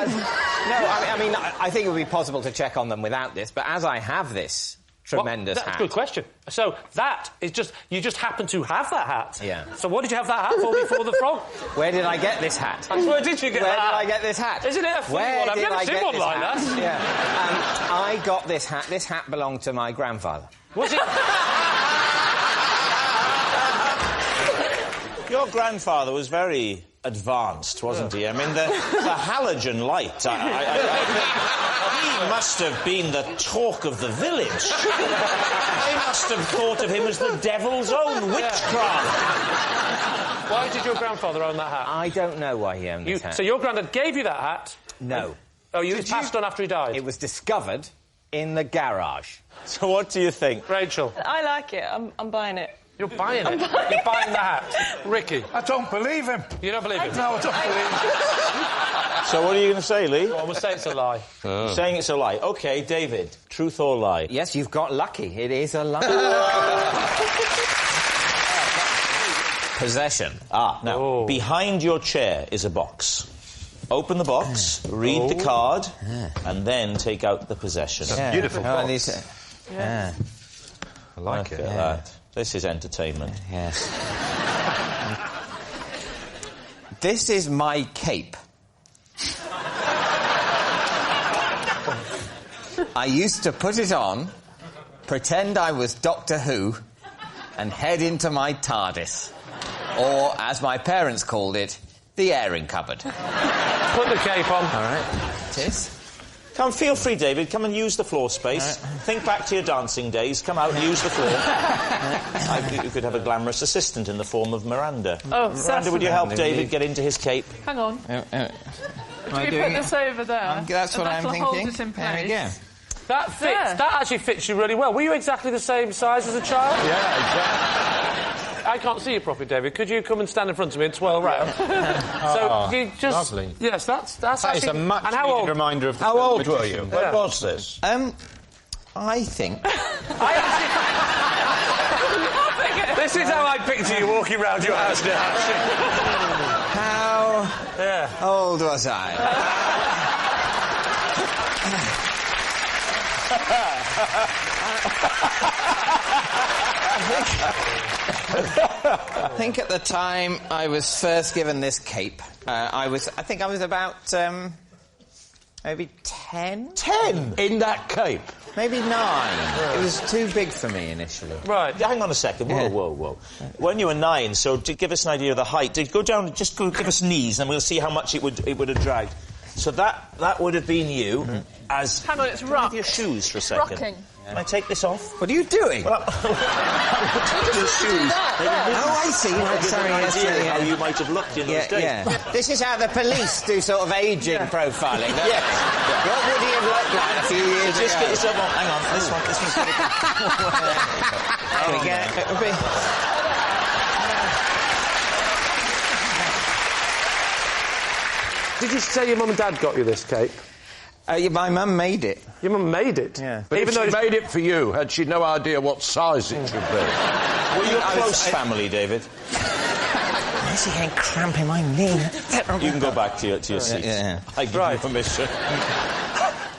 I think it would be possible to check on them without this, but as I have this tremendous hat... That's a good question. So, that is just... You just happen to have that hat? Yeah. So what did you have that hat for before the frog? Where did I get this hat? Where did you get that hat? Where did I get this hat? Isn't it a funny one? I've never seen one like that. Yeah. I got this hat. This hat belonged to my grandfather. Was it... Your grandfather was very advanced, wasn't he? I mean, the halogen light. He must have been the talk of the village. They must have thought of him as the devil's own witchcraft. Why did your grandfather own that hat? I don't know why he owned this hat. So your granddad gave you that hat? No. Oh, you passed on after he died? It was discovered in the garage. So what do you think? Rachel? I like it. I'm buying it. You're buying it? You're buying the hat? Ricky? I don't believe him. You don't believe him? No, I don't believe him. So what are you going to say, Lee? Well, we'll say it's a lie. Oh. Saying it's a lie. OK, David, truth or lie? Yes, you've got lucky. It is a lie. Possession. Now, behind your chair is a box. Open the box, read the card, and then take out the possession. It's a beautiful box. Yeah. I like it. Look at that. This is entertainment. Yes. This is my cape. I used to put it on, pretend I was Doctor Who, and head into my TARDIS. Or, as my parents called it, the airing cupboard. Put the cape on. All right. It is. Come, feel free, David. Come and use the floor space. Right. Think back to your dancing days. Come out and use the floor. You could have a glamorous assistant in the form of Miranda. Oh, Miranda, would you help David get into his cape? Hang on. Am I Do we doing put this over there? That's what I'm thinking. Hold it in place. There we go. That fits. That actually fits you really well. Were you exactly the same size as a child? Yeah, exactly. I can't see you properly, David. Could you come and stand in front of me and twirl round? So you just... Lovely. Yes, that's That is a much needed reminder of the How old were you? When Yeah. was this? I think... This is how I picture you walking round your house now. How old was I? I think at the time I was first given this cape, I think I was about maybe 10. 10? In that cape? Maybe 9. It was too big for me initially. Right. Hang on a second. Whoa, whoa, whoa. When you were 9, so to give us an idea of the height, go down, just go give us knees, and we'll see how much it would have dragged. So that would have been you as... Hang on, it's rock. Your shoes for a second. Rocking. Can I take this off? What are you doing? Well, your shoes. Oh, I see. Right, sorry, idea how you might have looked in those days. Yeah. This is how the police do sort of ageing profiling. Yeah. What would he have looked like a few years ago? Just get yourself on. Hang on. This one's got to There we go. Did you say your mum and dad got you this cape? My mum made it. Your mum made it? Yeah. But even though she made it for you, had she no idea what size it should be? Were you a close family, David? Why is he getting cramp in my knee? You can go back to your seats. Yeah. I give you permission.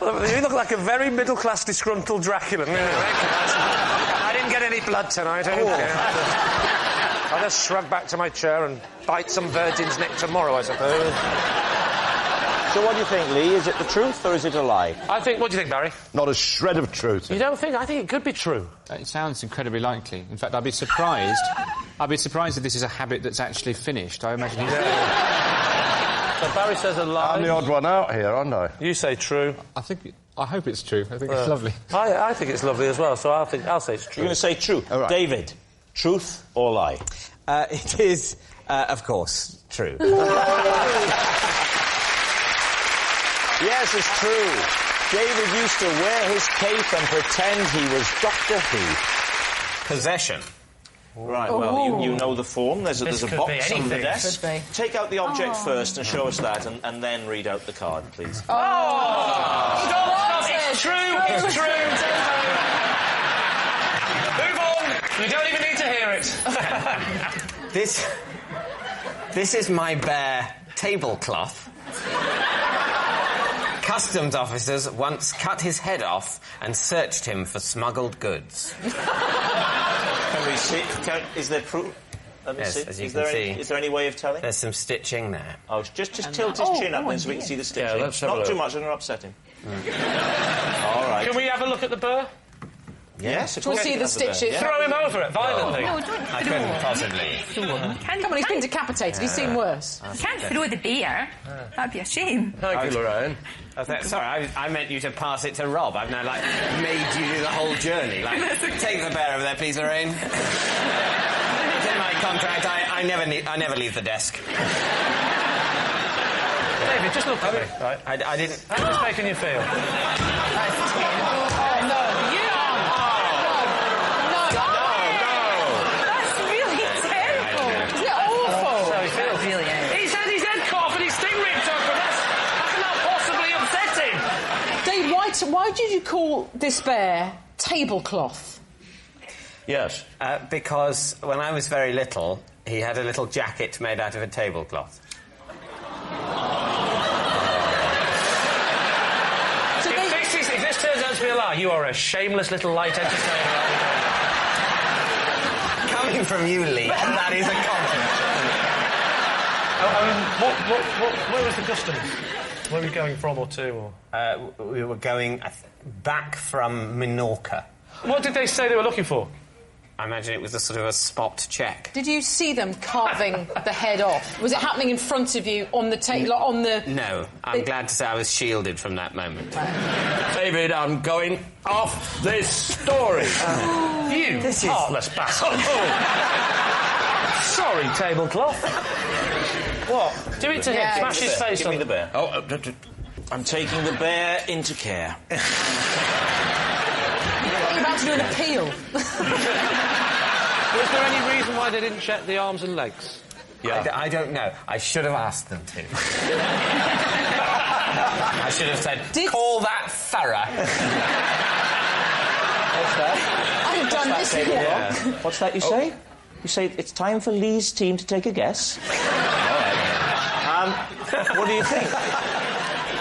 You look like a very middle-class disgruntled Dracula. I didn't get any blood tonight. I'll just shrug back to my chair and bite some virgin's neck tomorrow, I suppose. So what do you think, Lee? Is it the truth or is it a lie? What do you think, Barry? Not a shred of truth. You don't think? I think it could be true. It sounds incredibly likely. In fact, I'd be surprised. I'd be surprised if this is a habit that's actually finished. I imagine he's... So Barry says a lie. I'm the odd one out here, aren't I? You say true. I hope it's true. I think it's lovely. I think it's lovely as well, so I'll say it's true. You're going to say true. All right. David, truth or lie? It is, of course, true. Yes, it's true. David used to wear his cape and pretend he was Doctor Who. Possession. Right, well, you know the form. There's a box on the anything. desk. Take out the object first and show us that, and then read out the card, please. Stop! It's true! It's true! Move on! You don't even need to hear it. This is my bare tablecloth. Customs officers once cut his head off and searched him for smuggled goods. Can we see? Is there proof? Yes, as you can see. Is there any way of telling? There's some stitching there. Oh, just tilt his chin up then so we can see the stitching. Yeah, let's have a Not look. too much, I'm going to upset him. All right. Can we have a look at the burr? Yes, of We'll course see you the can have the stitches. bed. Throw him over it violently. I couldn't possibly. Come on, he's been decapitated. He's seen worse. You can't throw the beer. That'd be a shame. Thank you, Lorraine. Sorry, I meant you to pass it to Rob. I've now, made you do the whole journey. Take the bear over there, please, Lorraine. It's in my contract. I never leave the desk. David, just look at me. Right. I didn't... How's this making you feel? That's really terrible. Isn't it awful? So he feels. Really is. He's had his head cut off and his sting ripped off, but that's not possibly upsetting. Dave, why did you call this bear tablecloth? Yes. Because when I was very little, he had a little jacket made out of a tablecloth. If this turns out to be a lie, you are a shameless little light entertainer. Coming from you, Lee, that is a compliment. Where was the customs? Where were we going from or to? Or? We were going back from Minorca. What did they say they were looking for? I imagine it was a sort of a spot check. Did you see them carving the head off? Was it happening in front of you on the table? On the... No, I'm glad to say I was shielded from that moment. David, I'm going off this story. You heartless bastard. Sorry, tablecloth. What? Do it to him. Smash his face Give on me the bear. Oh, I'm taking the bear into care. You're about to do an appeal. Was there any reason why they didn't check the arms and legs? Yeah. I don't know. I should have asked them to. I should have said, call that thorough. What's that? I've done this before. What's that you say? You say it's time for Lee's team to take a guess? All right. What do you think?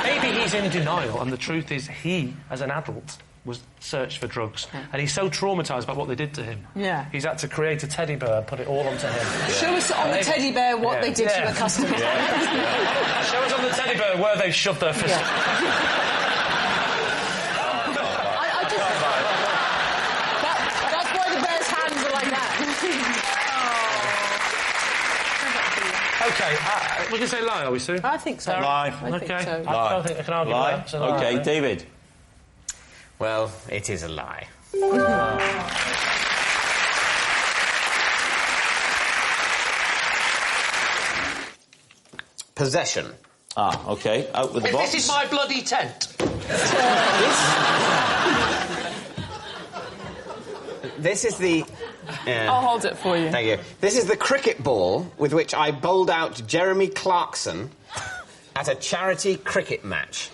Maybe he's in denial, and the truth is he, as an adult, was searched for drugs, and he's so traumatised by what they did to him. Yeah. He's had to create a teddy bear and put it all onto him. Yeah. Show us on the teddy bear what they did to the customer. Show us on the teddy bear where they shoved their fist. OK, we can say lie, are we, Sue? I think so. Lie. I think so. I don't think I can argue Lie. with that. So OK, lie. David. Well, it is a lie. Possession. Ah, OK. Out with the box. This is my bloody tent. This is the... I'll hold it for you. Thank you. This is the cricket ball with which I bowled out Jeremy Clarkson at a charity cricket match.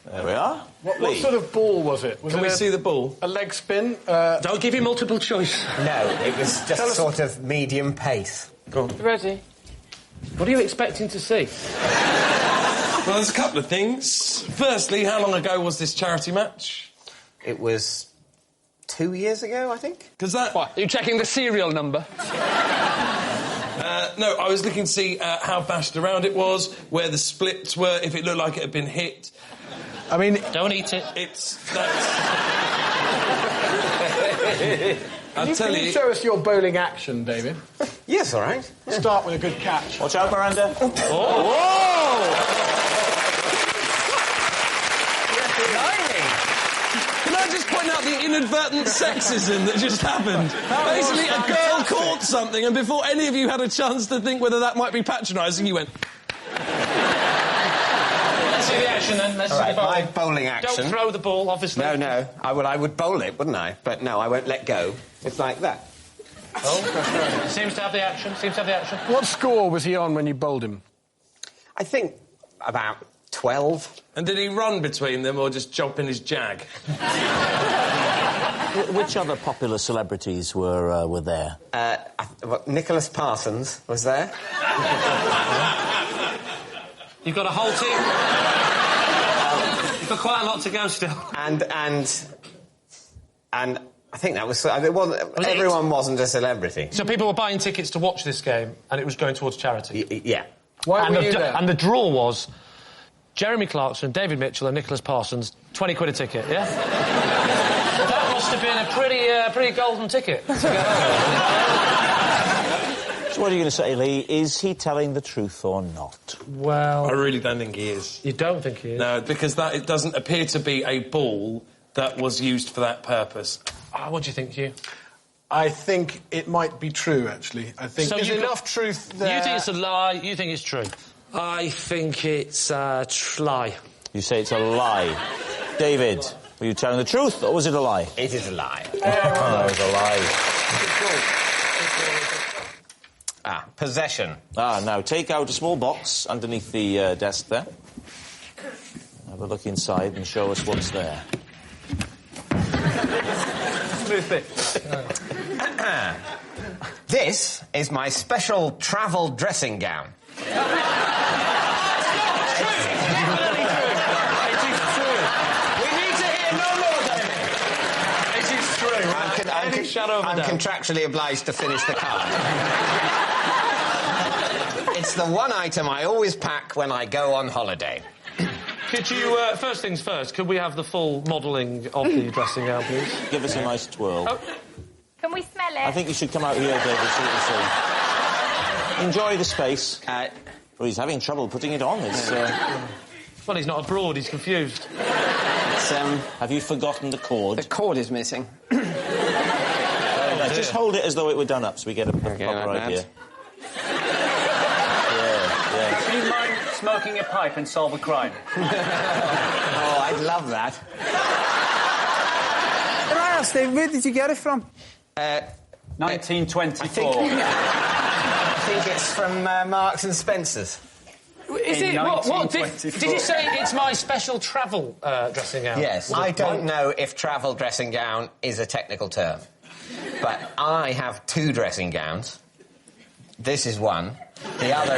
There we are. What sort of ball was it? Can we see the ball? A leg spin? Don't give you multiple choice. No, it was just sort of medium pace. Go on. Ready? What are you expecting to see? Well, there's a couple of things. Firstly, how long ago was this charity match? It was 2 years ago, I think. Because that... What, are you checking the serial number? No, I was looking to see how bashed around it was, where the splits were, if it looked like it had been hit. I mean... Don't eat it. Can you show us your bowling action, David? Yes, all right. Start with a good catch. Watch out, Miranda. Whoa! Can I just point out the inadvertent sexism that just happened? Basically, a girl caught something, and before any of you had a chance to think whether that might be patronising, you went... Let's see the action, then. Let's see the my bowling action. Don't throw the ball, obviously. No. I would bowl it, wouldn't I? But no, I won't let go. It's like that. Oh, seems to have the action. What score was he on when you bowled him? I think about 12. And did he run between them or just jump in his jag? Which other popular celebrities were there? Nicholas Parsons was there. You've got a whole team. You've got quite a lot to go still. And I think that was... everyone wasn't a celebrity. So people were buying tickets to watch this game, and it was going towards charity? Yeah. Why were you there? And the draw was Jeremy Clarkson, David Mitchell and Nicholas Parsons, 20 quid a ticket, yeah? That must have been a pretty golden ticket. So what are you going to say, Lee? Is he telling the truth or not? Well... I really don't think he is. You don't think he is? No, because it doesn't appear to be a ball that was used for that purpose. What do you think, Hugh? I think it might be true, actually. I think So there's you've enough truth there... You think it's a lie, you think it's true? I think it's a lie. You say it's a lie. David, were you telling the truth or was it a lie? It is a lie. It was a lie. Possession. Now take out a small box underneath the desk there. Have a look inside and show us what's there. Smooth bit. This is my special travel dressing gown. I'm contractually obliged to finish the card. It's the one item I always pack when I go on holiday. Could you, first things first, could we have the full modelling of the dressing gown, please? Give us a nice twirl. Oh. Can we smell it? I think you should come out here, David, so you can see. Enjoy the space. Well, he's having trouble putting it on. It's, Well, he's not abroad, he's confused. Have you forgotten the cord? The cord is missing. Just hold it as though it were done up so we get a proper idea. Do you mind smoking a pipe and solve a crime? Oh, I'd love that. Can I ask, Dave, where did you get it from? 1924. I think it's from Marks and Spencer's. Is it? What did you say it's my special travel dressing gown? Yes. I don't know if travel dressing gown is a technical term, but I have two dressing gowns. This is one. The other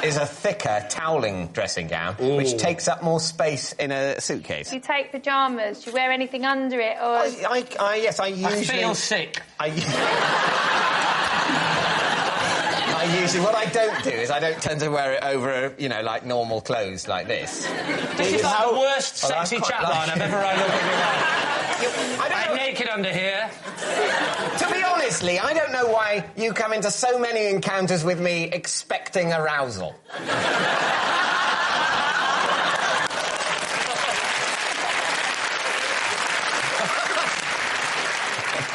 is a thicker toweling dressing gown, which takes up more space in a suitcase. Do you take pyjamas? Do you wear anything under it? Or... Yes, I usually... I feel sick. What I don't do is I don't tend to wear it over, like normal clothes like this. This is like the worst sexy chat line I've ever heard of in my life. I'm naked under here. To be honest, Lee, I don't know why you come into so many encounters with me expecting arousal.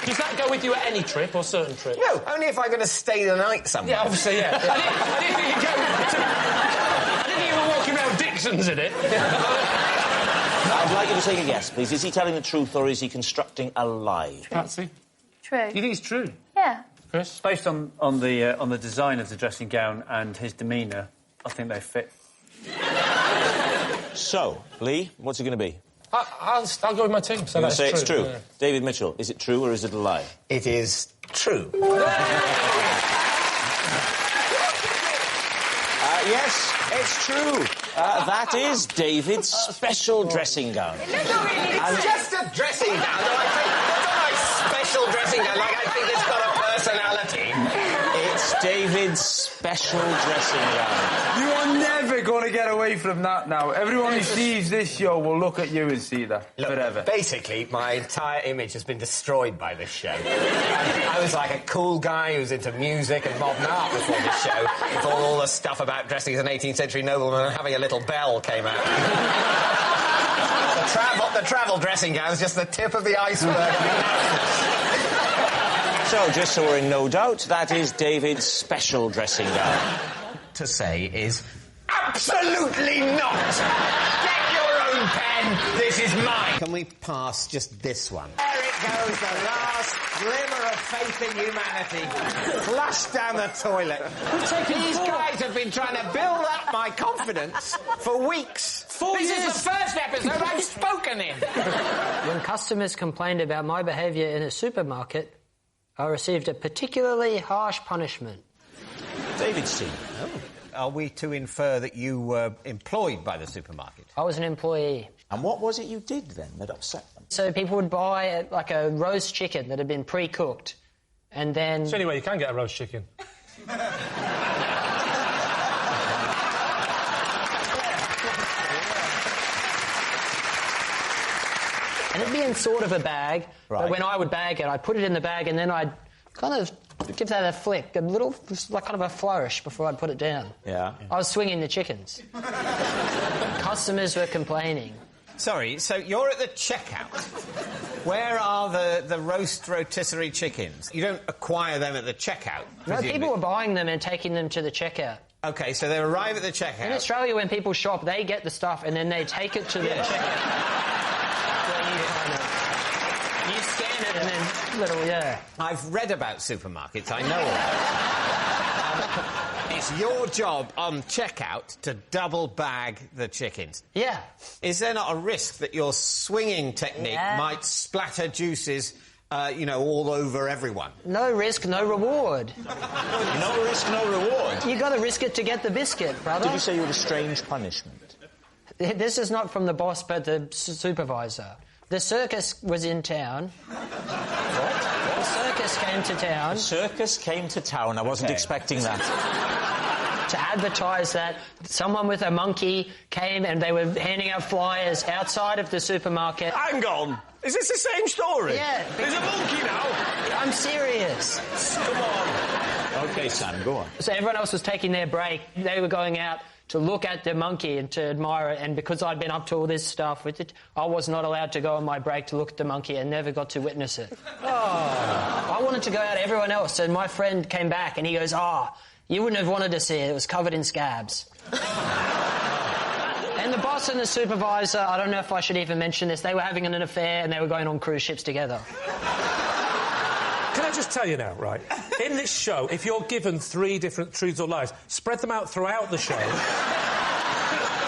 Does that go with you at any trip or certain trips? No, only if I'm going to stay the night somewhere. Yeah, obviously, yeah. I didn't think you'd go I didn't think you were walking around Dixon's in it. I'd like you to take a guess, please. Is he telling the truth or is he constructing a lie? Patsy? True. You think it's true? Yeah. Chris? Based on the design of the dressing gown and his demeanour, I think they fit. So, Lee, what's it going to be? I'll go with my team. So You're going to say it's true. Yeah. David Mitchell, is it true or is it a lie? It is true. Yes, it's true. That is David's special dressing gown. It's just a dressing gown. No, that's not my special dressing gown. Like, I think it's got a personality. It's David's special dressing gown. You are never going to get away from that now. Everyone who sees this show will look at you and see that forever. Basically, my entire image has been destroyed by this show. I was like a cool guy who was into music and modern art before this show, before all the stuff about dressing as an 18th century nobleman and having a little bell came out. The travel dressing gown is just the tip of the iceberg. So, just so we're in no doubt, that is David's special dressing gown. To say is absolutely not! Get your own pen, this is mine! Can we pass just this one? There it goes, the last glimmer of faith in humanity. Flushed down the toilet. These guys have been trying to build up my confidence for weeks. 4 years. This is the first episode I've spoken in. When customers complained about my behaviour in a supermarket, I received a particularly harsh punishment. David C. Are we to infer that you were employed by the supermarket? I was an employee. And what was it you did then that upset them? So people would buy like a roast chicken that had been pre-cooked, and then... So anyway, you can get a roast chicken. And it'd be in sort of a bag, right. But when I would bag it, I'd put it in the bag and then I'd kind of give that a flick, a little, like kind of a flourish before I'd put it down. Yeah. I was swinging the chickens. Customers were complaining. Sorry, so you're at the checkout. Where are the roast rotisserie chickens? You don't acquire them at the checkout, No, people were buying them and taking them to the checkout. OK, so they arrive at the checkout. In Australia, when people shop, they get the stuff and then they take it to the checkout. You scan it and then I've read about supermarkets, I know all that. It's your job on checkout to double bag the chickens. Yeah. Is there not a risk that your swinging technique might splatter juices, all over everyone? No risk, no reward. No risk, no reward? You got to risk it to get the biscuit, brother. Did you say you had a strange punishment? This is not from the boss, but the supervisor. The circus was in town. What? The circus came to town. The circus came to town. I wasn't expecting that. To advertise that someone with a monkey came and they were handing out flyers outside of the supermarket. Hang on. Is this the same story? Yeah. There's a monkey now. I'm serious. Come on. OK, Sam, go on. So everyone else was taking their break. They were going out to look at the monkey and to admire it, and because I'd been up to all this stuff with it, I was not allowed to go on my break to look at the monkey and never got to witness it. I wanted to go out to everyone else, and my friend came back and he goes, you wouldn't have wanted to see it, it was covered in scabs. And the boss and the supervisor, I don't know if I should even mention this, they were having an affair and they were going on cruise ships together. Can I just tell you now, right? In this show, if you're given 3 different truths or lies, spread them out throughout the show.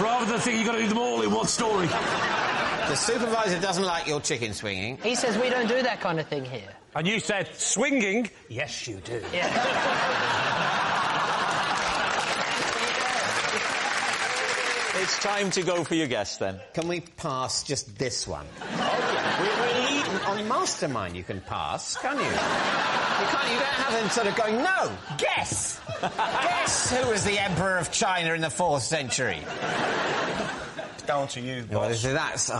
Rather than think you've got to do them all in one story. The supervisor doesn't like your chicken swinging. He says we don't do that kind of thing here. And you said, swinging? Yes, you do. Yeah. It's time to go for your guess, then. Can we pass just this one? On Mastermind you can pass, can't you? You don't have them sort of going, no, guess! Guess who was the Emperor of China in the 4th century? It's down to you, boss. That's...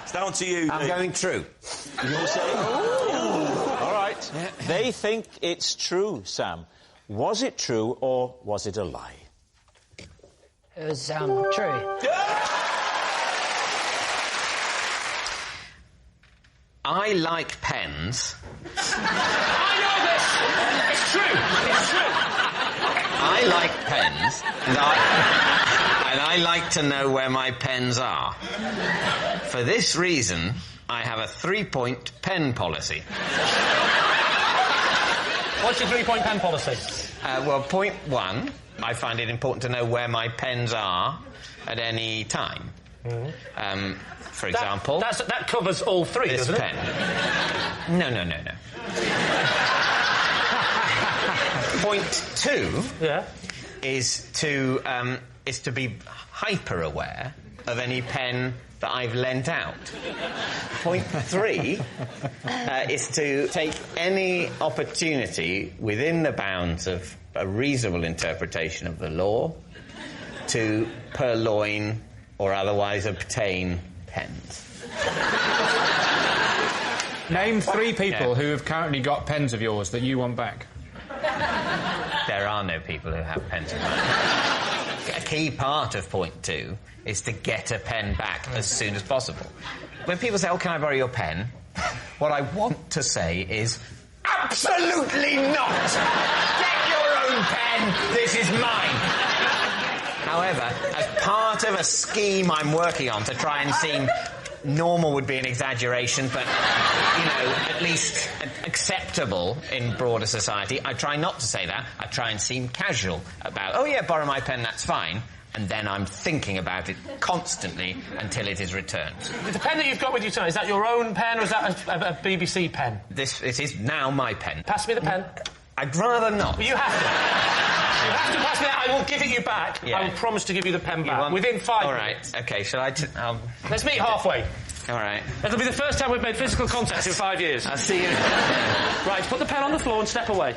It's down to you. I'm going true. You're saying... All right. They think it's true, Sam. Was it true or was it a lie? It was, true. I like pens. I know this! It's true! It's true! I like pens, and I like to know where my pens are. For this reason, I have a 3-point pen policy. What's your 3-point pen policy? Well, point 1, I find it important to know where my pens are at any time. For example... That covers all 3, this doesn't it? pen. No. Point 2 is to be hyper-aware of any pen that I've lent out. Point 3 is to take any opportunity within the bounds of a reasonable interpretation of the law to purloin or otherwise obtain pens. Name 3 people who have currently got pens of yours that you want back. There are no people who have pens of mine. A key part of point 2 is to get a pen back as soon as possible. When people say, "Oh, can I borrow your pen?" what I want to say is, absolutely not! Get your own pen! This is mine! However, as part of a scheme I'm working on to try and seem... normal would be an exaggeration, but, at least acceptable in broader society. I try not to say that. I try and seem casual about, "Oh, yeah, borrow my pen, that's fine." And then I'm thinking about it constantly until it is returned. The pen that you've got with you tonight, is that your own pen or is that a BBC pen? It is now my pen. Pass me the pen. I'd rather not. Well, you have to. You have to pass me that. I will give it you back. Yeah. I will promise to give you the pen back within 5 minutes. All right. OK, shall I... Let's meet halfway. All right. It'll be the first time we've made physical contact in 5 years. I'll see you. Right, put the pen on the floor and step away.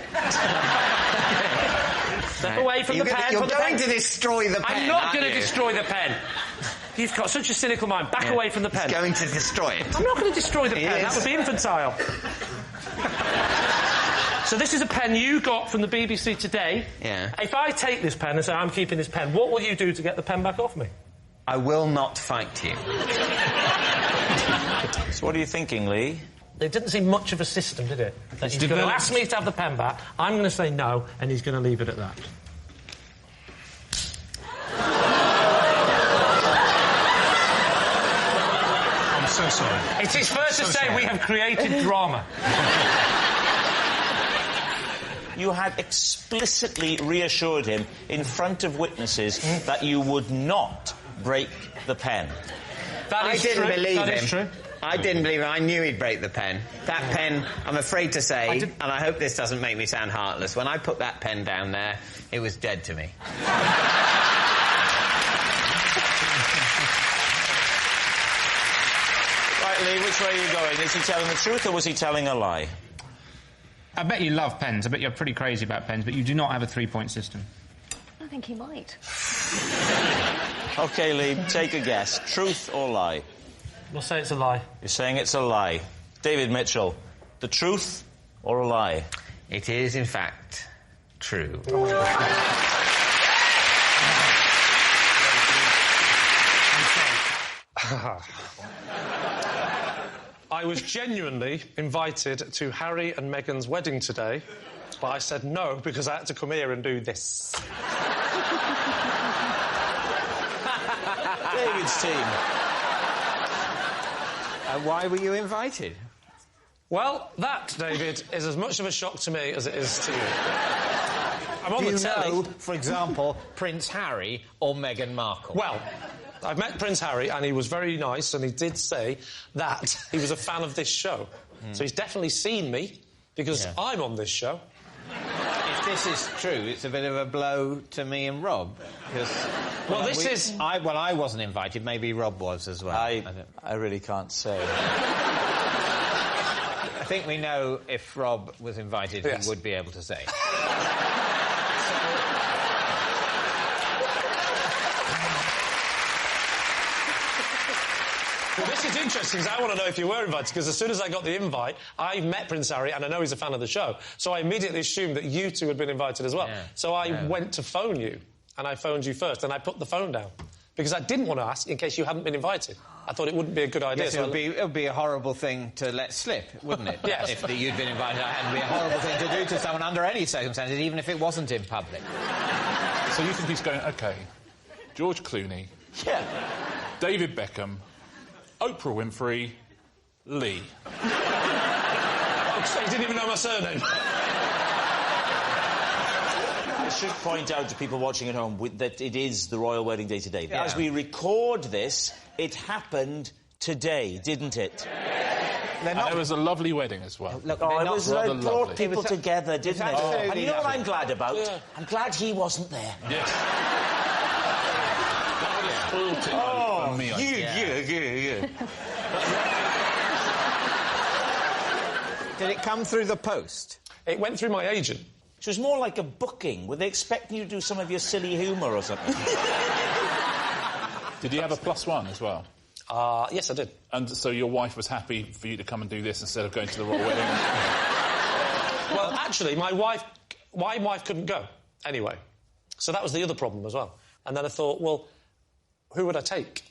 Step away from the pen. You're going to destroy the pen. I'm not going to destroy the pen. You've got such a cynical mind. Back away from the pen. He's going to destroy it. I'm not going to destroy the pen. That would be infantile. So this is a pen you got from the BBC today. Yeah. If I take this pen and say, "I'm keeping this pen," what will you do to get the pen back off me? I will not fight you. So what are you thinking, Lee? It didn't seem much of a system, did it? That he's going to ask me to have the pen back, I'm going to say no, and he's going to leave it at that. I'm so sorry. It is fair to say we have created drama. You had explicitly reassured him in front of witnesses that you would not break the pen. I didn't believe him. That is true. I didn't believe him. I knew he'd break the pen. That pen, I'm afraid to say, and I hope this doesn't make me sound heartless, when I put that pen down there, it was dead to me. Right, Lee, which way are you going? Is he telling the truth or was he telling a lie? I bet you love pens. I bet you're pretty crazy about pens, but you do not have a 3-point system. I think he might. OK, Lee, take a guess. Truth or lie? We'll say it's a lie. You're saying it's a lie. David Mitchell, the truth or a lie? It is, in fact, true. I was genuinely invited to Harry and Meghan's wedding today, but I said no because I had to come here and do this. David's team. Why were you invited? Well, that, David, is as much of a shock to me as it is to you. I'm on the telly. Know, for example, Prince Harry or Meghan Markle? Well, I've met Prince Harry and he was very nice and he did say that he was a fan of this show. So he's definitely seen me because I'm on this show. If this is true, it's a bit of a blow to me and Rob. Because, I wasn't invited. Maybe Rob was as well. I really can't say. I think we know if Rob was invited, he would be able to say. Well, this is interesting, because I want to know if you were invited, because as soon as I got the invite, I met Prince Harry, and I know he's a fan of the show, so I immediately assumed that you two had been invited as well. Yeah. So I went to phone you, and I phoned you first, and I put the phone down, because I didn't want to ask in case you hadn't been invited. I thought it wouldn't be a good idea. Yes, it would be a horrible thing to let slip, wouldn't it? Yes. If you'd been invited, it would be a horrible thing to do to someone under any circumstances, even if it wasn't in public. So you think he's going, OK, George Clooney... Yeah. David Beckham... Oprah Winfrey... Lee. Oh, so you didn't even know my surname? I should point out to people watching at home that it is the royal wedding day today. Yeah. As we record this, it happened today, didn't it? And it was a lovely wedding as well. Look, it brought lovely. people together, didn't it? And you know what I'm glad about? Yeah. I'm glad he wasn't there. Yes. That was faulty for me, I think. Yeah. Did it come through the post? It went through my agent. So it was more like a booking. Were they expecting you to do some of your silly humour or something? Did you have a +1 as well? Yes, I did. And so your wife was happy for you to come and do this instead of going to the royal wedding? Well, actually, my wife couldn't go anyway. So that was the other problem as well. And then I thought, well, who would I take?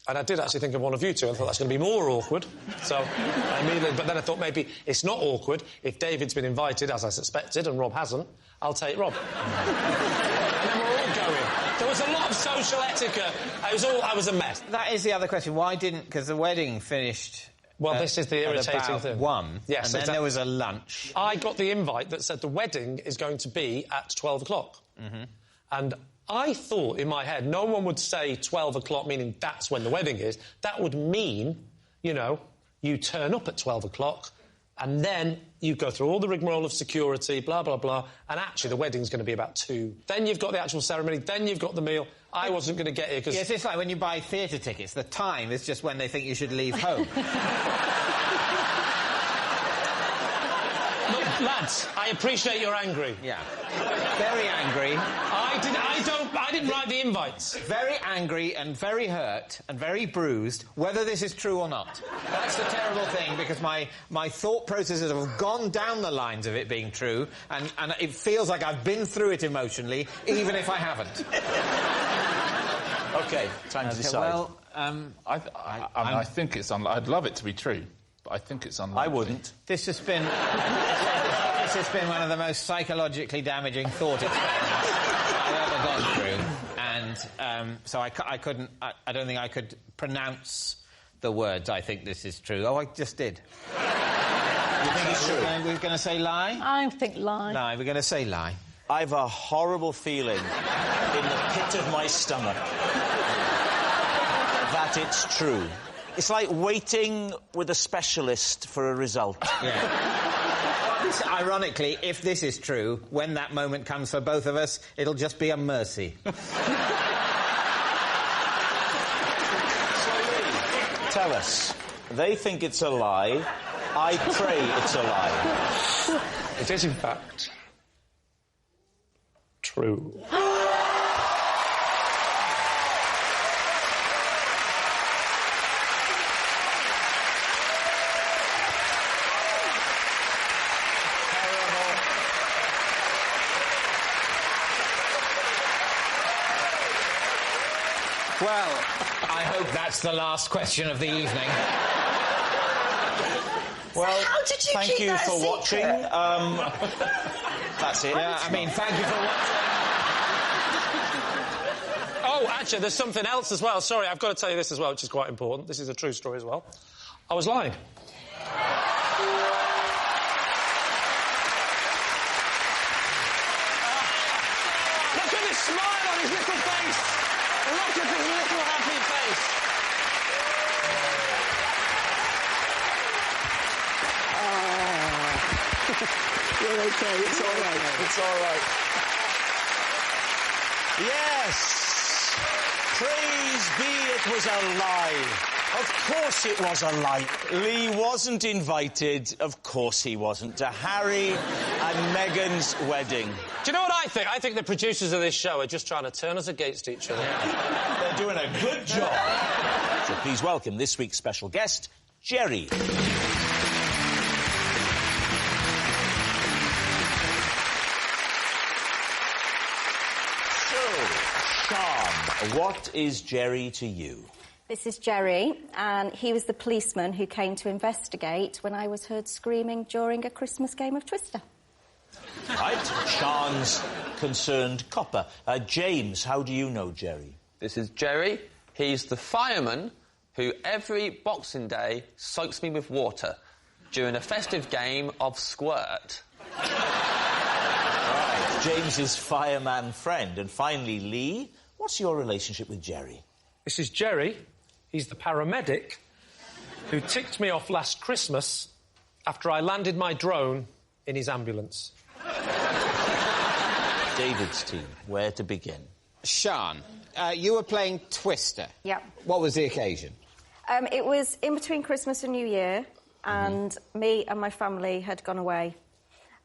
And I did actually think of one of you two. I thought that's going to be more awkward. So I immediately... But then I thought maybe it's not awkward if David's been invited, as I suspected, and Rob hasn't. I'll take Rob. And then we're all going. There was a lot of social etiquette. I was a mess. That is the other question. Why didn't... Because the wedding finished... Well, this is the irritating thing. 1. Yes, and then there was a lunch. I got the invite that said the wedding is going to be at 12 o'clock. Mm-hmm. And I thought in my head, no one would say 12 o'clock, meaning that's when the wedding is. That would mean, you know, you turn up at 12 o'clock and then you go through all the rigmarole of security, blah, blah, blah, and actually the wedding's going to be about 2. Then you've got the actual ceremony, then you've got the meal. I wasn't going to get here because... Yes, it's like when you buy theatre tickets. The time is just when they think you should leave home. Look, lads, I appreciate you're angry. Yeah. Very angry. I didn't write the invites. Very angry and very hurt and very bruised, whether this is true or not. That's the terrible thing, because my thought processes have gone down the lines of it being true, and it feels like I've been through it emotionally, even if I haven't. OK, time to decide. Well, I think it's unlikely. I'd love it to be true, but I think it's unlikely. I wouldn't. This has been one of the most psychologically damaging thought experiments I've ever gone through, and so I couldn't. I don't think I could pronounce the words. I think this is true. Oh, I just did. You think it's true? We're going to say lie. I think lie. Lie. We're going to say lie. I've a horrible feeling in the pit of my stomach that it's true. It's like waiting with a specialist for a result. Yeah. Ironically, if this is true, when that moment comes for both of us, it'll just be a mercy. Tell us. They think it's a lie. I pray it's a lie. It is, in fact, true. Well, I hope that's the last question of the evening. Well, how did you thank keep you that for secret? watching. That's it. Yeah, I mean, thank you for watching. Oh, actually, there's something else as well. Sorry, I've got to tell you this as well, which is quite important. This is a true story as well. I was lying. Look at this smile on his little face. Look at his little happy face. You're okay. It's all right. It's all right. Yes. Praise be, it was a lie. Of course it was a lie. Lee wasn't invited. Of course he wasn't. To Harry and Meghan's wedding. Do you know what I think? I think the producers of this show are just trying to turn us against each other. They're doing a good job. So please welcome this week's special guest, Jerry. Sean, what is Jerry to you? This is Jerry, and he was the policeman who came to investigate when I was heard screaming during a Christmas game of Twister. Right, Sean's concerned copper. James, how do you know Jerry? This is Jerry. He's the fireman who every Boxing Day soaks me with water during a festive game of squirt. Right, James's fireman friend. And finally, Lee, what's your relationship with Jerry? This is Jerry. He's the paramedic who ticked me off last Christmas after I landed my drone in his ambulance. David's team, where to begin? Sean, you were playing Twister. Yep. What was the occasion? It was in between Christmas and New Year, and me and my family had gone away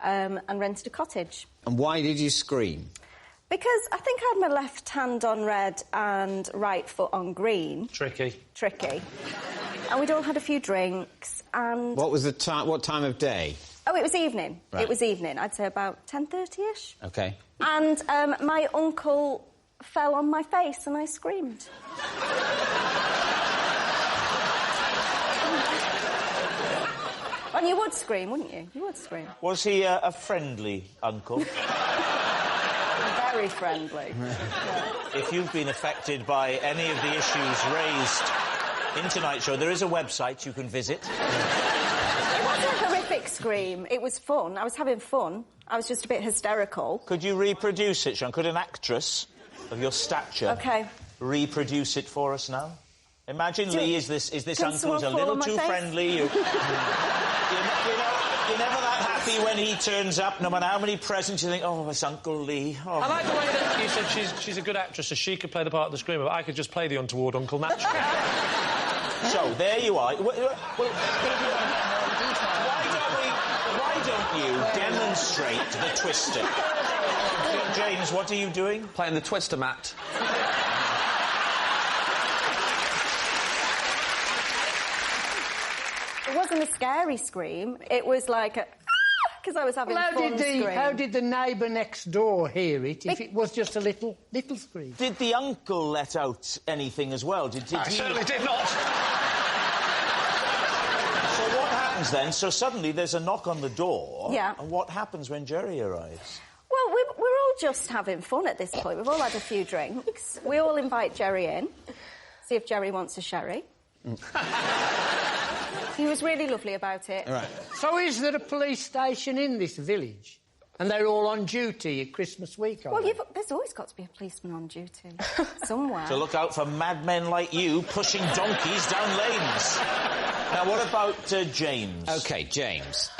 and rented a cottage. And why did you scream? Because I think I had my left hand on red and right foot on green. Tricky. And we'd all had a few drinks, and... What was the time? What time of day? Oh, it was evening. Right. It was evening. I'd say about 10:30ish. OK. And my uncle fell on my face and I screamed. And you would scream, wouldn't you? You would scream. Was he a friendly uncle? Very friendly. If you've been affected by any of the issues raised in tonight's show, there is a website you can visit. It wasn't a horrific scream. It was fun. I was having fun. I was just a bit hysterical. Could you reproduce it, Sean? Could an actress of your stature reproduce it for us now? Imagine, Lee, is this uncle who's a little too friendly. You're never that happy when he turns up, no matter how many presents you think, oh, it's Uncle Lee. Oh. I like the way that you said she's a good actress, so she could play the part of the screamer, but I could just play the untoward uncle naturally. So, there you are. Why don't you demonstrate the Twister? James, what are you doing? Playing the Twister mat. It wasn't a scary scream. It was like a... because I was having fun scream. How did the neighbour next door hear it if it was just a little scream? Did the uncle let out anything as well? I certainly did not. So what happens then? So suddenly there's a knock on the door. Yeah. And what happens when Jerry arrives? Well, we're all just having fun at this point. We've all had a few drinks. We all invite Jerry in, see if Jerry wants a sherry. He was really lovely about it. Right. So is there a police station in this village? And they're all on duty at Christmas week, are they? There's always got to be a policeman on duty. Somewhere. To look out for madmen like you pushing donkeys down lanes. Now, what about James? OK, James.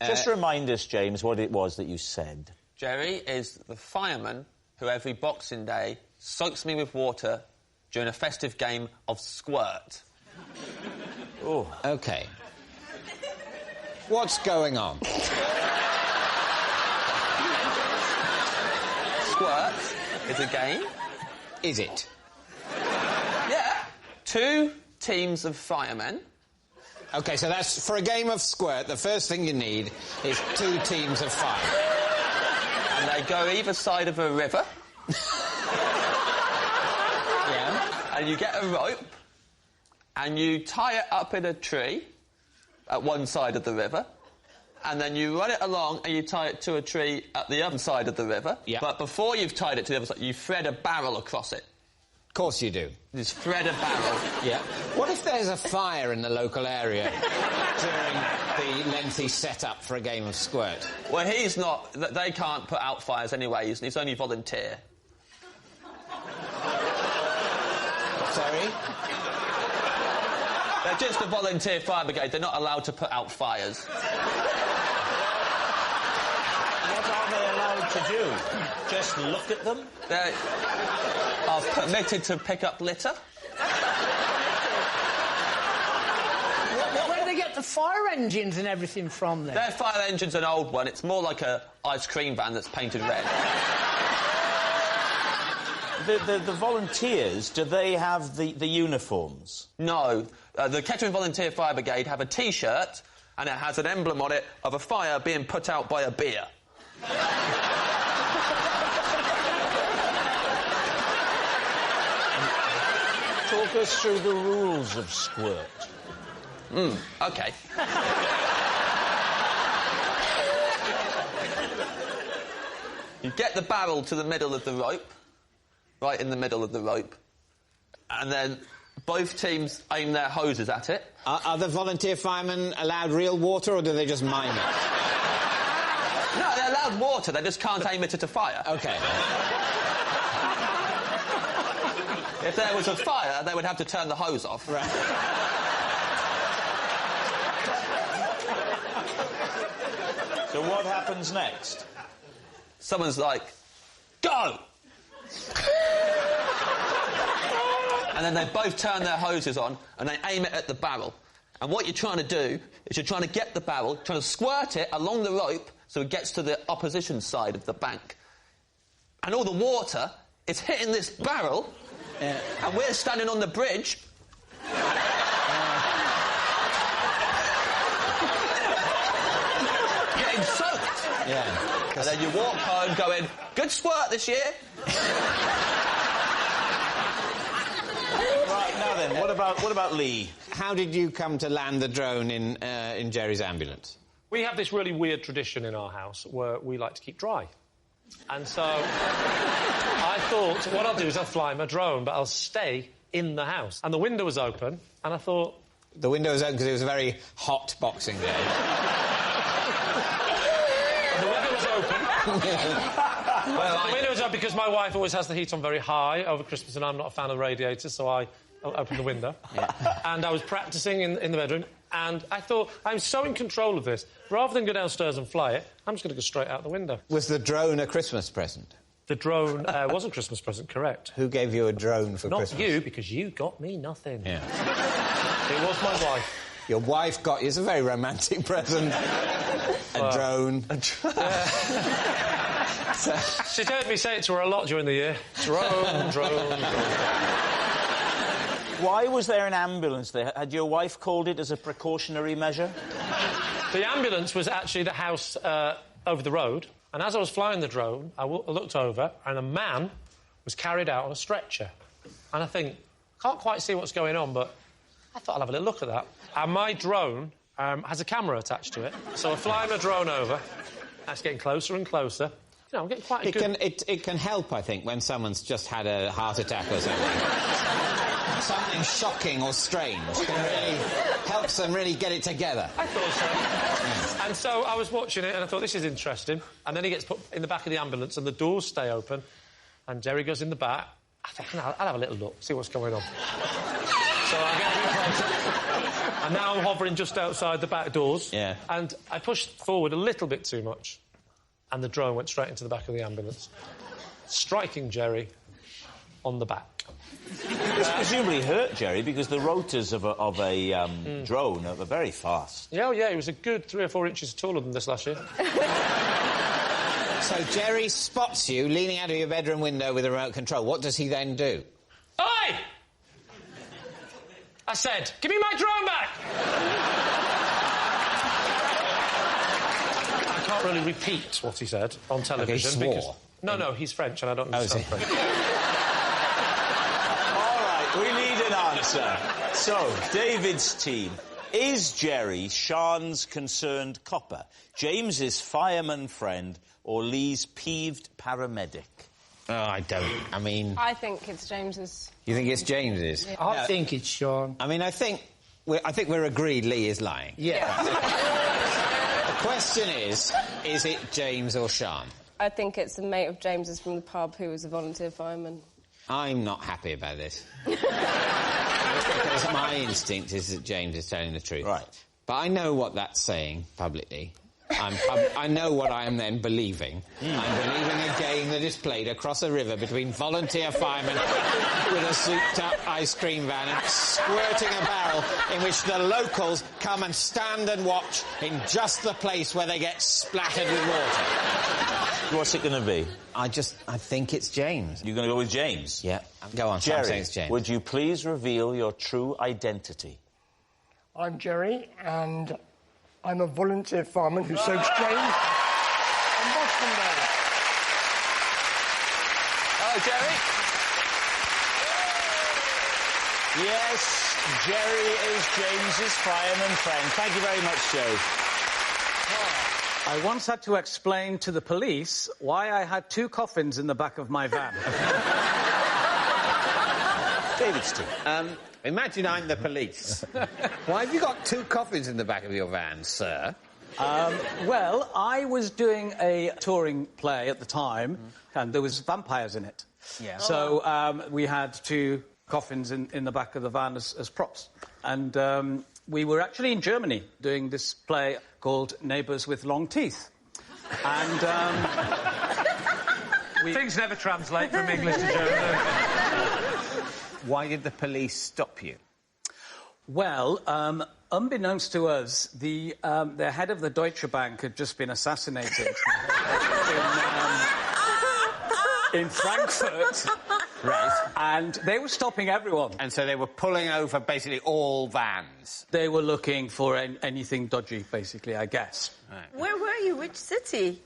Just remind us, James, what it was that you said. Jerry is the fireman who every Boxing Day soaks me with water during a festive game of squirt. Oh. OK. What's going on? Squirt is a game. Is it? Yeah. 2 teams of firemen. OK, so that's... For a game of squirt, the first thing you need is 2 teams of fire. And they go either side of a river. Yeah. And you get a rope, and you tie it up in a tree at one side of the river, and then you run it along and you tie it to a tree at the other side of the river. Yeah. But before you've tied it to the other side, you thread a barrel across it. Of course you do. Just thread a barrel. Yeah. What if there's a fire in the local area during the lengthy set-up for a game of squirt? Well, he's not... They can't put out fires anyway. He's only volunteer. Sorry? They're just a volunteer fire brigade. They're not allowed to put out fires. What are they allowed to do? Just look at them? They are permitted to pick up litter. Where do they get the fire engines and everything from then? Their fire engine's an old one. It's more like a ice cream van that's painted red. the volunteers, do they have the uniforms? No. The Kettering Volunteer Fire Brigade have a T-shirt, and it has an emblem on it of a fire being put out by a beer. Talk us through the rules of squirt. OK. You get the barrel to the middle of the rope, right in the middle of the rope, and then both teams aim their hoses at it. Are the volunteer firemen allowed real water, or do they just mime it? No, they're allowed water, they just can't aim it at a fire. OK. If there was a fire, they would have to turn the hose off. Right. So what happens next? Someone's like, go! And then they both turn their hoses on and they aim it at the barrel. And what you're trying to do is you're trying to get the barrel, trying to squirt it along the rope so it gets to the opposition side of the bank. And all the water is hitting this barrel, and we're standing on the bridge. Getting soaked. Yeah. And then you walk home going, good squirt this year. Right, now then, what about Lee? How did you come to land the drone in Jerry's ambulance? We have this really weird tradition in our house where we like to keep dry. And so I thought, what I'll do is I'll fly my drone, but I'll stay in the house. And the window was open, and I thought... The window was open because it was a very hot Boxing Day. The window was open. The window was open because my wife always has the heat on very high over Christmas, and I'm not a fan of radiators, so I opened the window. Yeah. And I was practising in the bedroom, and I thought, I'm so in control of this, rather than go downstairs and fly it, I'm just going to go straight out the window. Was the drone a Christmas present? The drone was a Christmas present, correct. Who gave you a drone for Christmas? Not you, because you got me nothing. Yeah. It was my wife. Your wife got you... It's a very romantic present. A drone. She's heard me say it to her a lot during the year. Drone, drone. Why was there an ambulance there? Had your wife called it as a precautionary measure? The ambulance was actually the house over the road, and as I was flying the drone, I looked over, and a man was carried out on a stretcher. And I think, can't quite see what's going on, but I thought I'll have a little look at that. And my drone has a camera attached to it, so I fly my drone over. That's getting closer and closer. You know, I'm getting quite a good... It can help, I think, when someone's just had a heart attack or something. Something shocking or strange can really helps them really get it together. I thought so. Yeah. And so I was watching it and I thought, this is interesting. And then he gets put in the back of the ambulance and the doors stay open and Jerry goes in the back. I think, I'll have a little look, see what's going on. So I get a bit closer. And now I'm hovering just outside the back doors. Yeah. And I pushed forward a little bit too much. And the drone went straight into the back of the ambulance, striking Jerry on the back. This presumably hurt Jerry because the rotors of a drone are very fast. Yeah, he was a good 3 or 4 inches taller than this last year. So Jerry spots you leaning out of your bedroom window with a remote control. What does he then do? Oi! I said, give me my drone back! I can't really repeat what he said on television. Okay, he swore. Because... No, he's French and I don't understand French. We need an answer. So, David's team. Is Jerry Sean's concerned copper, James's fireman friend, or Lee's peeved paramedic? Oh, I don't. I mean... I think it's James's. You think it's James's? Yeah. I think it's Sean. I mean, I think we're agreed Lee is lying. Yeah. The question is it James or Sean? I think it's a mate of James's from the pub who was a volunteer fireman. I'm not happy about this. Because my instinct is that James is telling the truth. Right. But I know what that's saying publicly. I know what I am then believing. I'm believing a game that is played across a river between volunteer firemen with a souped-up ice cream van and squirting a barrel in which the locals come and stand and watch in just the place where they get splattered with water. What's it going to be? I think it's James. You're going to go with James? Yeah. Go on, Jerry, I'm saying it's James. would you please reveal your true identity? I'm Jerry, and I'm a volunteer fireman who soaks drains on Boston Road. Hello, Jerry. Yes, Jerry is James's fireman friend. Thank you very much, Jerry. I once had to explain to the police why I had 2 coffins in the back of my van. David Steve. Imagine I'm the police. Why have you got 2 coffins in the back of your van, sir? Well, I was doing a touring play at the time, and there was vampires in it. Yeah. So we had 2 coffins in the back of the van as props. And we were actually in Germany doing this play called Neighbours with Long Teeth. And things never translate from English to German. Why did the police stop you? Well, unbeknownst to us, the head of the Deutsche Bank had just been assassinated in Frankfurt. Right. And they were stopping everyone. And so they were pulling over basically all vans. They were looking for anything dodgy, basically, I guess. Right. Where were you? Which city?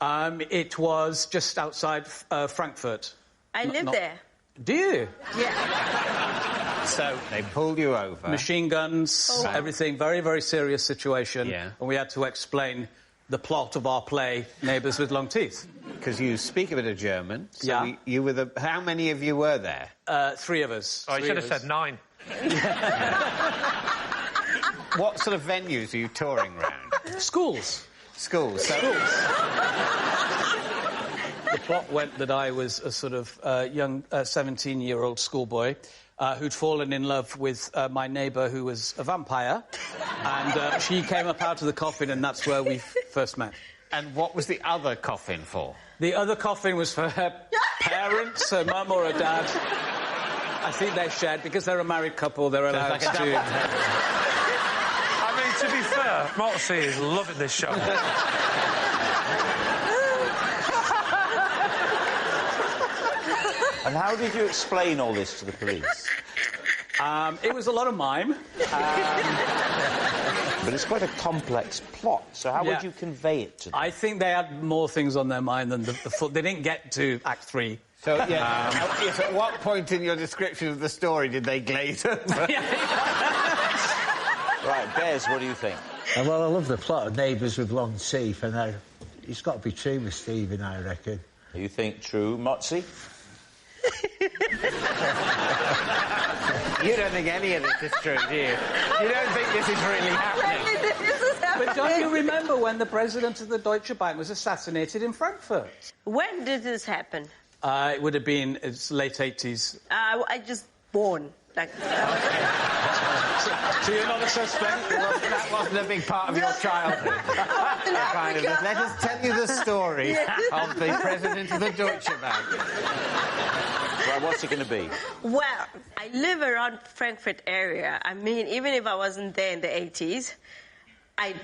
It was just outside Frankfurt. I live there. Do you? Yeah. So they pulled you over. Machine guns, everything. Very, very serious situation. Yeah. And we had to explain the plot of our play, Neighbours with Long Teeth. Because you speak a bit of German. So Yeah. you were the... How many of you were there? 3 of us. Oh, you should have said 9. What sort of venues are you touring around? Schools. Schools. So... The plot went that I was a sort of young 17-year-old schoolboy who'd fallen in love with my neighbour who was a vampire, and she came up out of the coffin, and that's where we first met. And what was the other coffin for? The other coffin was for her parents, her mum or her dad. I think they shared, because they're a married couple, they're allowed to... I mean, to be fair, Moxie is loving this show. And how did you explain all this to the police? It was a lot of mime. But it's quite a complex plot, so how would you convey it to them? I think they had more things on their mind than the full... They didn't get to Act 3. So, yes, at what point in your description of the story did they glaze over? Right, Bez, what do you think? Well, I love the plot of Neighbours with Long Teeth, and it's got to be true with Stephen, I reckon. You think true, Motsy? You don't think any of this is true, do you? You don't think this is really happening? But don't you remember when the president of the Deutsche Bank was assassinated in Frankfurt? When did this happen? It would have been late 80s. I just born. Like... So you're not a suspect? That wasn't a big part of your childhood. Let us tell you the story of the president of the Deutsche Bank. Right, what's it going to be? Well, I live around Frankfurt area. I mean, even if I wasn't there in the 80s, I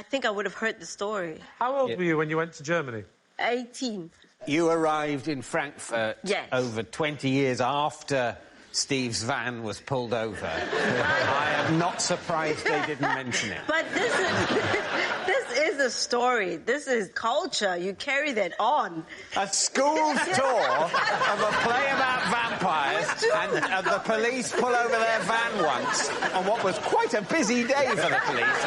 think I would have heard the story. How old were you when you went to Germany? 18. You arrived in Frankfurt over 20 years after Steve's van was pulled over. I am not surprised they didn't mention it. But this is a story. This is culture. You carry that on. A school's tour of a play about vampires, and the police pull over their van once on what was quite a busy day for the police.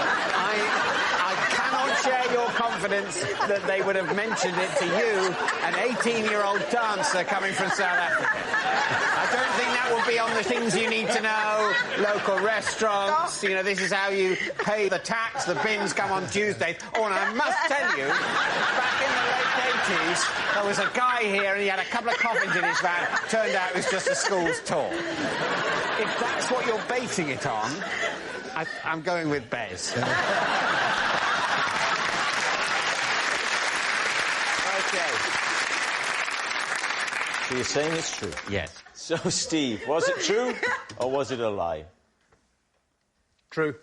I cannot share your confidence that they would have mentioned it to you, an 18-year-old dancer coming from South Africa. I don't think that will be on the things you need to know. Local restaurants, you know, this is how you pay the tax. The bins come on Tuesdays. Oh, and I must tell you, back in the late 80s, there was a guy here and he had a couple of coffins in his van. Turned out it was just a school's tour. If that's what you're basing it on, I'm going with Bez. Okay. So you're saying it's true? Yes. So, Steve, was it true or was it a lie? True.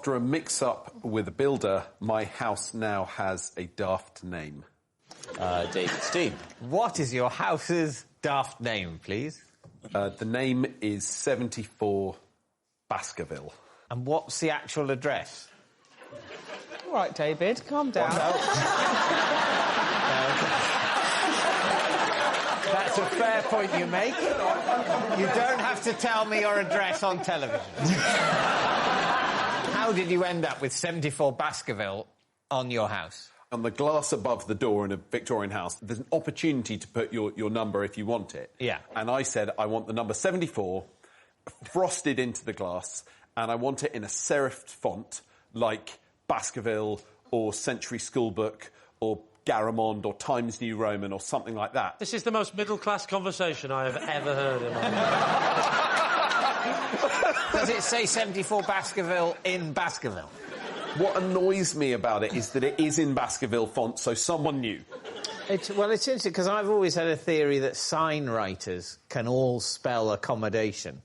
After a mix-up with a builder, my house now has a daft name. David, Steve. What is your house's daft name, please? The name is 74 Baskerville. And what's the actual address? All right, David, calm down. That's a fair point you make. You don't have to tell me your address on television. How did you end up with 74 Baskerville on your house? On the glass above the door in a Victorian house, there's an opportunity to put your number if you want it. Yeah. And I said, I want the number 74 frosted into the glass, and I want it in a serifed font like Baskerville or Century Schoolbook or Garamond or Times New Roman or something like that. This is the most middle-class conversation I have ever heard in my life. Does it say 74 Baskerville in Baskerville? What annoys me about it is that it is in Baskerville font, so someone knew. It's interesting, because I've always had a theory that sign writers can all spell accommodation.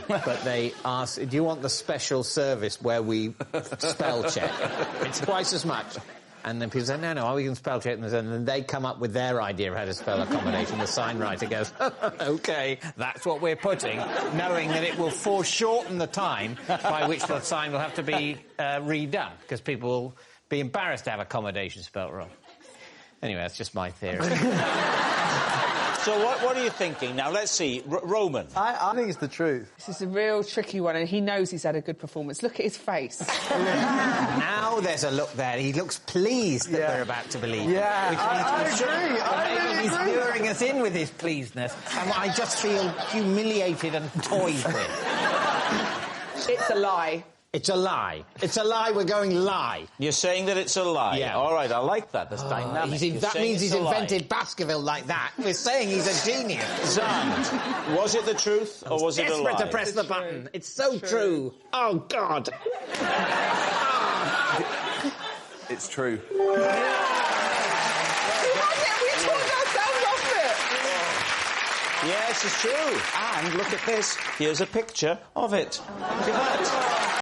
But they ask, do you want the special service where we spell check? It's twice as much. And then people say, no, we can spell check. And then they come up with their idea of how to spell accommodation. The sign writer goes, OK, that's what we're putting, knowing that it will foreshorten the time by which the sign will have to be redone, because people will be embarrassed to have accommodation spelt wrong. Anyway, that's just my theory. So what are you thinking? Now, let's see. Roman. I think it's the truth. This is a real tricky one, and he knows he's had a good performance. Look at his face. Now there's a look there. He looks pleased that we're about to believe him. Yeah, I agree. He's luring us in with his pleasedness, and I just feel humiliated and toyed with. It's a lie. It's a lie. It's a lie. We're going lie. You're saying that it's a lie? Yeah. All right, I like that. That's dynamic. That means he's invented Baskerville like that. We're saying he's a genius. Sam, was it the truth or was it a lie? Desperate to press the button. It's so true. Oh, God. It's true. Yes, it's true. And look at this. Here's a picture of it. Look at that.